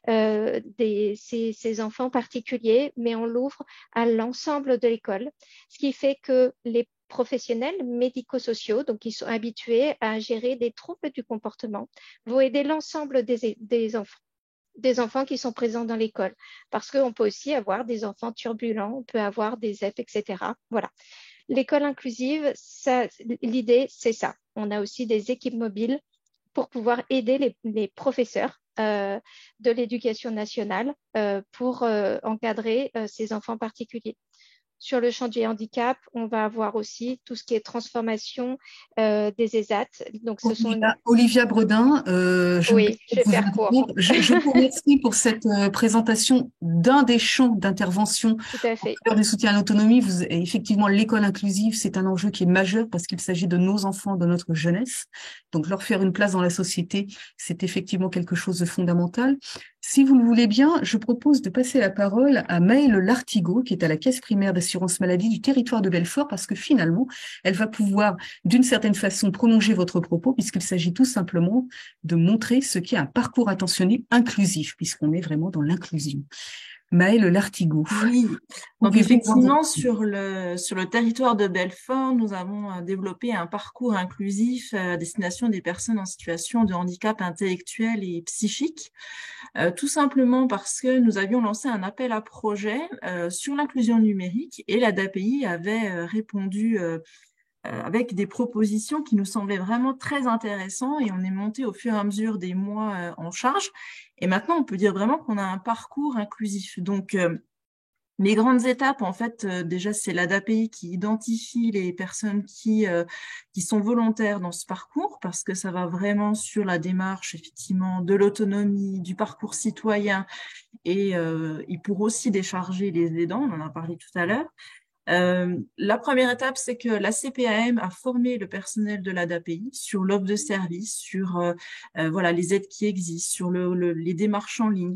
[SPEAKER 6] ces enfants particuliers, mais on l'ouvre à l'ensemble de l'école, ce qui fait que les professionnels médico-sociaux, donc qui sont habitués à gérer des troubles du comportement, vont aider l'ensemble des enfants qui sont présents dans l'école, parce qu'on peut aussi avoir des enfants turbulents, on peut avoir des ZEP, etc. Voilà. L'école inclusive, l'idée, c'est ça. On a aussi des équipes mobiles pour pouvoir aider les professeurs de l'éducation nationale pour encadrer ces enfants particuliers. Sur le champ du handicap, on va avoir aussi tout ce qui est transformation des ESAT. Donc,
[SPEAKER 1] Olivia Bredin,
[SPEAKER 6] je vais faire court.
[SPEAKER 1] Je vous remercie pour cette présentation d'un des champs d'intervention du soutien à l'autonomie. Effectivement, l'école inclusive, c'est un enjeu qui est majeur parce qu'il s'agit de nos enfants, de notre jeunesse. Donc, leur faire une place dans la société, c'est effectivement quelque chose de fondamental. Si vous le voulez bien, je propose de passer la parole à Maëlle Lartigot, qui est à la Caisse primaire d'assurance maladie du territoire de Belfort, parce que finalement, elle va pouvoir, d'une certaine façon, prolonger votre propos, puisqu'il s'agit tout simplement de montrer ce qu'est un parcours attentionné inclusif, puisqu'on est vraiment dans l'inclusion. Maëlle Lartigot.
[SPEAKER 11] Oui, donc effectivement, sur le territoire de Belfort, nous avons développé un parcours inclusif à destination des personnes en situation de handicap intellectuel et psychique, tout simplement parce que nous avions lancé un appel à projet sur l'inclusion numérique et l'ADAPI avait répondu avec des propositions qui nous semblaient vraiment très intéressantes et on est monté au fur et à mesure des mois en charge. Et maintenant, on peut dire vraiment qu'on a un parcours inclusif. Donc, les grandes étapes, en fait, déjà, c'est l'ADAPI qui identifie les personnes qui sont volontaires dans ce parcours parce que ça va vraiment sur la démarche, effectivement, de l'autonomie, du parcours citoyen et il pourra aussi décharger les aidants, on en a parlé tout à l'heure. La première étape, c'est que la CPAM a formé le personnel de l'ADAPI sur l'offre de service, sur voilà, les aides qui existent, sur les démarches en ligne.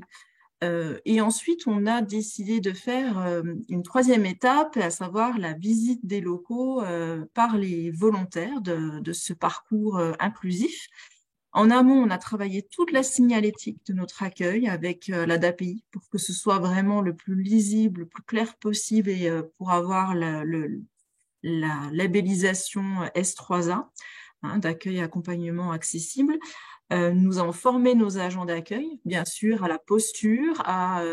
[SPEAKER 11] Et ensuite, on a décidé de faire une troisième étape, à savoir la visite des locaux par les volontaires de ce parcours inclusif. En amont, on a travaillé toute la signalétique de notre accueil avec l'ADAPI pour que ce soit vraiment le plus lisible, le plus clair possible et pour avoir la labellisation S3A, hein, d'accueil et accompagnement accessible. Nous avons formé nos agents d'accueil, bien sûr, à la posture, à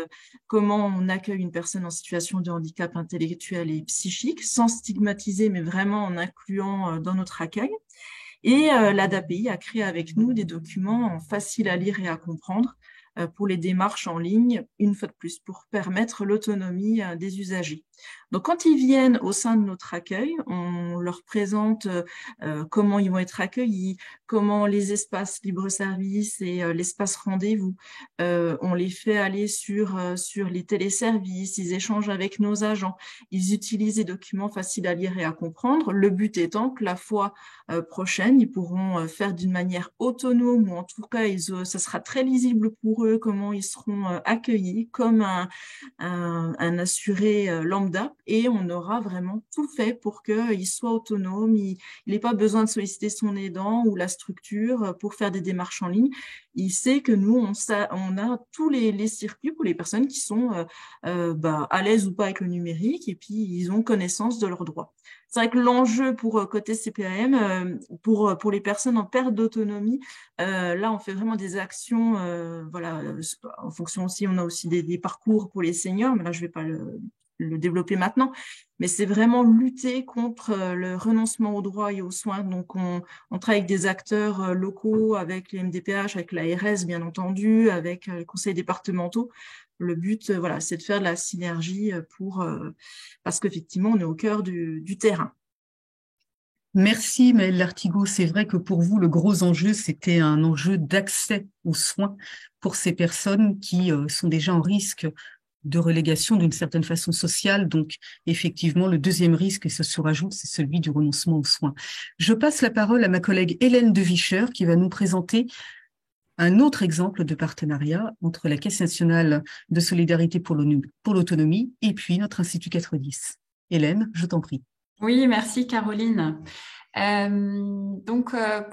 [SPEAKER 11] comment on accueille une personne en situation de handicap intellectuel et psychique, sans stigmatiser, mais vraiment en incluant dans notre accueil. Et l'ADAPI a créé avec nous des documents faciles à lire et à comprendre pour les démarches en ligne, une fois de plus, pour permettre l'autonomie des usagers. Donc, quand ils viennent au sein de notre accueil, on leur présente comment ils vont être accueillis, comment les espaces libre-service et l'espace rendez-vous. On les fait aller sur les téléservices, ils échangent avec nos agents, ils utilisent des documents faciles à lire et à comprendre. Le but étant que la fois prochaine, ils pourront faire d'une manière autonome ou en tout cas, ça sera très lisible pour eux comment ils seront accueillis comme un assuré lambda. Et on aura vraiment tout fait pour qu'il soit autonome, il n'ait pas besoin de solliciter son aidant ou la structure pour faire des démarches en ligne. Il sait que nous, on a tous les circuits pour les personnes qui sont à l'aise ou pas avec le numérique et puis ils ont connaissance de leurs droits. C'est vrai que l'enjeu pour côté CPAM, pour les personnes en perte d'autonomie, là, on fait vraiment des actions, voilà, en fonction aussi, on a aussi des parcours pour les seniors, mais là, je vais pas le développer maintenant, mais c'est vraiment lutter contre le renoncement aux droits et aux soins. Donc, on travaille avec des acteurs locaux, avec les MDPH, avec l'ARS, bien entendu, avec les conseils départementaux. Le but, voilà, c'est de faire de la synergie parce qu'effectivement, on est au cœur du terrain.
[SPEAKER 1] Merci Maëlle Lartigot. C'est vrai que pour vous, le gros enjeu, c'était un enjeu d'accès aux soins pour ces personnes qui sont déjà en risque de relégation d'une certaine façon sociale. Donc, effectivement, le deuxième risque, et ce se rajoute, c'est celui du renoncement aux soins. Je passe la parole à ma collègue Hélène Devicher qui va nous présenter un autre exemple de partenariat entre la Caisse nationale de solidarité pour l'autonomie et puis notre Institut 410. Hélène, je t'en prie.
[SPEAKER 12] Oui, merci Caroline.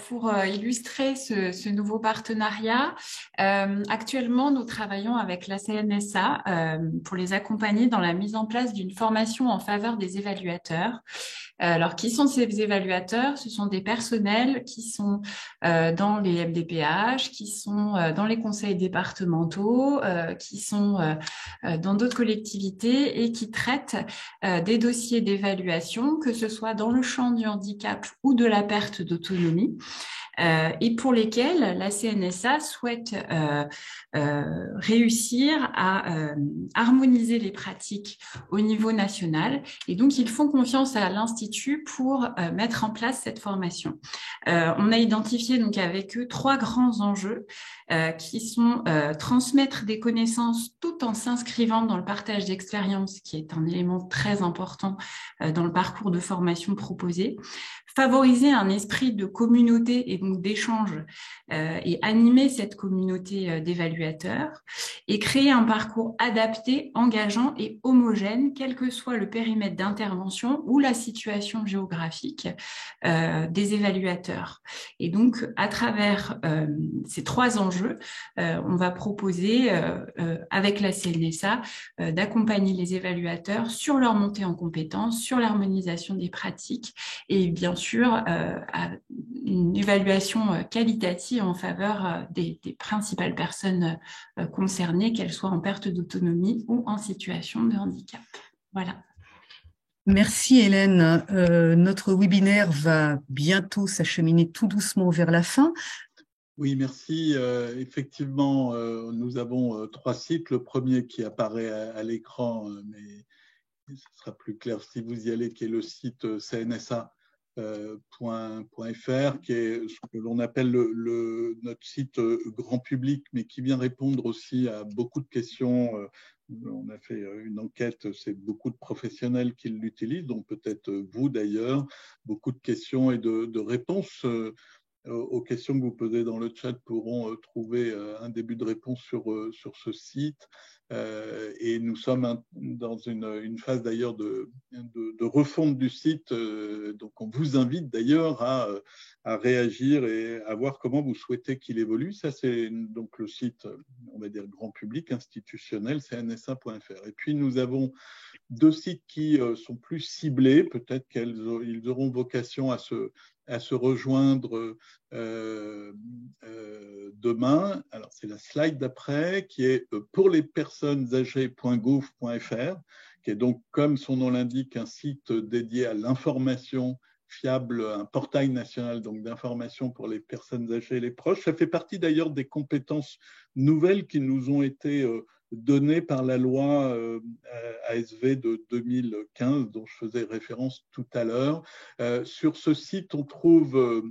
[SPEAKER 12] Pour illustrer ce nouveau partenariat, actuellement, nous travaillons avec la CNSA pour les accompagner dans la mise en place d'une formation en faveur des évaluateurs. Alors, qui sont ces évaluateurs? Ce sont des personnels qui sont dans les MDPH, qui sont dans les conseils départementaux, qui sont dans d'autres collectivités et qui traitent des dossiers d'évaluation, que ce soit dans le champ du handicap ou de la perte d'autonomie. Et pour lesquels la CNSA souhaite réussir à harmoniser les pratiques au niveau national. Et donc, ils font confiance à l'Institut pour mettre en place cette formation. On a identifié donc avec eux 3 grands enjeux qui sont transmettre des connaissances tout en s'inscrivant dans le partage d'expériences, qui est un élément très important dans le parcours de formation proposé, favoriser un esprit de communauté et donc d'échange et animer cette communauté d'évaluateurs et créer un parcours adapté, engageant et homogène, quel que soit le périmètre d'intervention ou la situation géographique des évaluateurs. Et donc, à travers ces 3 enjeux, on va proposer avec la CNSA d'accompagner les évaluateurs sur leur montée en compétences, sur l'harmonisation des pratiques et bien sûr à une évaluation qualitative en faveur des principales personnes concernées, qu'elles soient en perte d'autonomie ou en situation de handicap. Voilà.
[SPEAKER 1] Merci Hélène. Notre webinaire va bientôt s'acheminer tout doucement vers la fin.
[SPEAKER 4] Oui, merci. Effectivement, nous avons 3 sites. Le premier qui apparaît à l'écran, mais ce sera plus clair si vous y allez, qui est le site CNSA. .fr, qui est ce que l'on appelle notre site grand public, mais qui vient répondre aussi à beaucoup de questions. On a fait une enquête, c'est beaucoup de professionnels qui l'utilisent, donc peut-être vous d'ailleurs, beaucoup de questions et de réponses aux questions que vous posez dans le chat pourront trouver un début de réponse sur ce site. Et nous sommes dans une phase d'ailleurs de refonte du site. Donc on vous invite d'ailleurs à réagir et à voir comment vous souhaitez qu'il évolue. Ça, c'est donc le site, on va dire, grand public, institutionnel, cnsa.fr. Et puis nous avons 2 sites qui sont plus ciblés. Peut-être qu'ils auront vocation à se rejoindre demain. Alors, c'est la slide d'après, qui est pour les personnes âgées.gouv.fr, qui est donc, comme son nom l'indique, un site dédié à l'information fiable, un portail national donc d'information pour les personnes âgées et les proches. Ça fait partie d'ailleurs des compétences nouvelles qui nous ont été données par la loi ASV de 2015, dont je faisais référence tout à l'heure. Sur ce site, on trouve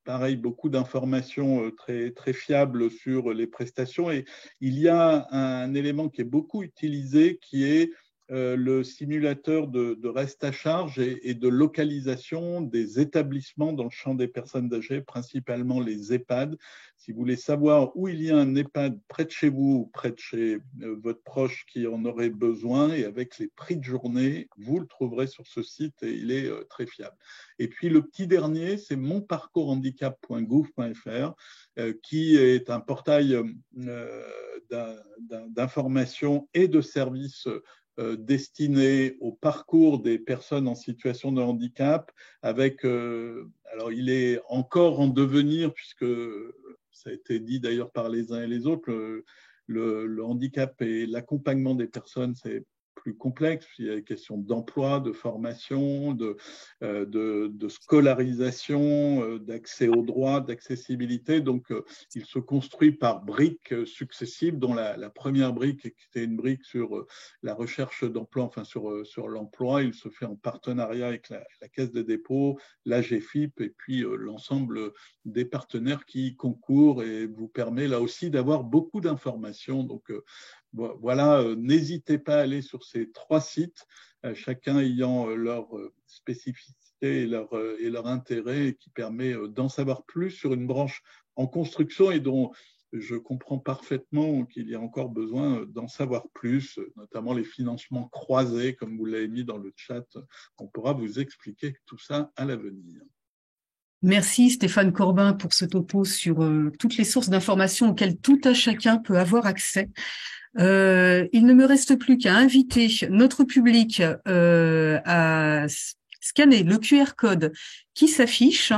[SPEAKER 4] pareil, beaucoup d'informations très, très fiables sur les prestations. Et il y a un élément qui est beaucoup utilisé, qui est le simulateur de reste à charge et de localisation des établissements dans le champ des personnes âgées, principalement les EHPAD. Si vous voulez savoir où il y a un EHPAD près de chez vous ou près de chez votre proche qui en aurait besoin, et avec les prix de journée, vous le trouverez sur ce site et il est très fiable. Et puis le petit dernier, c'est monparcourshandicap.gouv.fr qui est un portail d'information et de services destiné au parcours des personnes en situation de handicap, avec, alors il est encore en devenir, puisque ça a été dit d'ailleurs par les uns et les autres, le handicap et l'accompagnement des personnes, c'est plus complexe. Il y a des questions d'emploi, de formation, de scolarisation, d'accès aux droits, d'accessibilité. Donc, il se construit par briques successives, dont la première brique était une brique sur la recherche d'emploi, enfin sur l'emploi. Il se fait en partenariat avec la Caisse des dépôts, l'AGFIP et puis l'ensemble des partenaires qui concourent et vous permet là aussi d'avoir beaucoup d'informations. Donc, voilà, n'hésitez pas à aller sur ces 3 sites, chacun ayant leur spécificité et leur intérêt, qui permet d'en savoir plus sur une branche en construction et dont je comprends parfaitement qu'il y a encore besoin d'en savoir plus, notamment les financements croisés, comme vous l'avez mis dans le chat. On pourra vous expliquer tout ça à l'avenir.
[SPEAKER 1] Merci Stéphane Corbin pour ce topo sur toutes les sources d'informations auxquelles tout un chacun peut avoir accès. Il ne me reste plus qu'à inviter notre public à scanner le QR code qui s'affiche.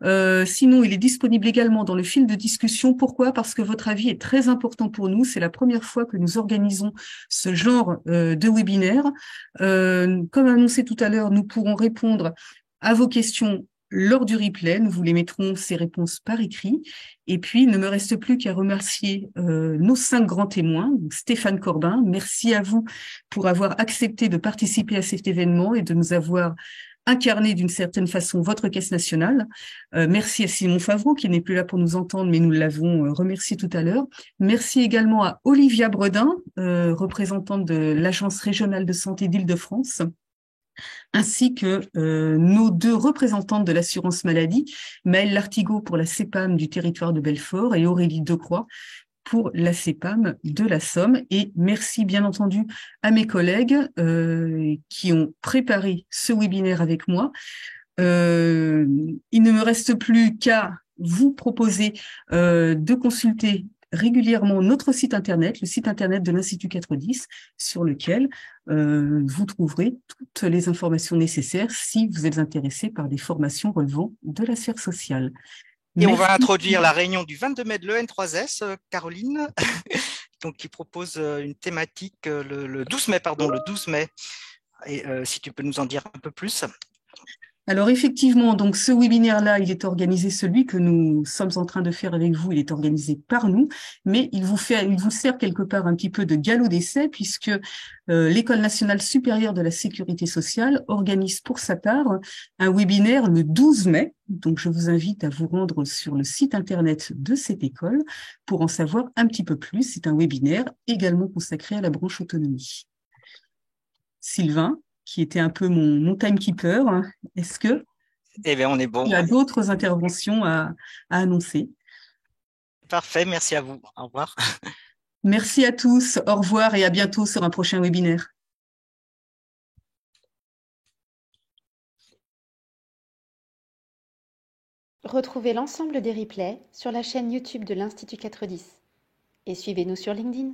[SPEAKER 1] Sinon, il est disponible également dans le fil de discussion. Pourquoi? Parce que votre avis est très important pour nous. C'est la première fois que nous organisons ce genre de webinaire. Comme annoncé tout à l'heure, nous pourrons répondre à vos questions lors du replay. Nous vous les mettrons ces réponses par écrit. Et puis, il ne me reste plus qu'à remercier nos 5 grands témoins. Donc, Stéphane Corbin, merci à vous pour avoir accepté de participer à cet événement et de nous avoir incarné d'une certaine façon votre caisse nationale. Merci à Simon Favreau qui n'est plus là pour nous entendre, mais nous l'avons remercié tout à l'heure. Merci également à Olivia Bredin, représentante de l'Agence régionale de santé d'Île-de-France, ainsi que nos 2 représentantes de l'assurance maladie, Maëlle Lartigot pour la CEPAM du territoire de Belfort et Aurélie Decroix pour la CEPAM de la Somme. Et merci bien entendu à mes collègues qui ont préparé ce webinaire avec moi. Il ne me reste plus qu'à vous proposer de consulter régulièrement notre site internet, le site internet de l'Institut 410, sur lequel vous trouverez toutes les informations nécessaires si vous êtes intéressé par des formations relevant de la sphère sociale.
[SPEAKER 13] Et
[SPEAKER 1] Merci.
[SPEAKER 13] on va introduire la réunion du 22 mai de l'EN3S, Caroline, donc qui propose une thématique le 12 mai, pardon, le 12 mai. Et si tu peux nous en dire un peu plus.
[SPEAKER 1] Alors effectivement, donc ce webinaire-là, il est organisé, celui que nous sommes en train de faire avec vous, il est organisé par nous, mais il vous sert quelque part un petit peu de galop d'essai puisque l'École nationale supérieure de la sécurité sociale organise pour sa part un webinaire le 12 mai. Donc je vous invite à vous rendre sur le site internet de cette école pour en savoir un petit peu plus. C'est un webinaire également consacré à la branche autonomie. Sylvain, qui était un peu mon timekeeper. Est-ce que
[SPEAKER 13] on est bon.
[SPEAKER 1] Il y a d'autres interventions à annoncer?
[SPEAKER 13] Parfait, merci à vous. Au revoir.
[SPEAKER 1] Merci à tous, au revoir et à bientôt sur un prochain webinaire.
[SPEAKER 14] Retrouvez l'ensemble des replays sur la chaîne YouTube de l'Institut 410 et suivez-nous sur LinkedIn.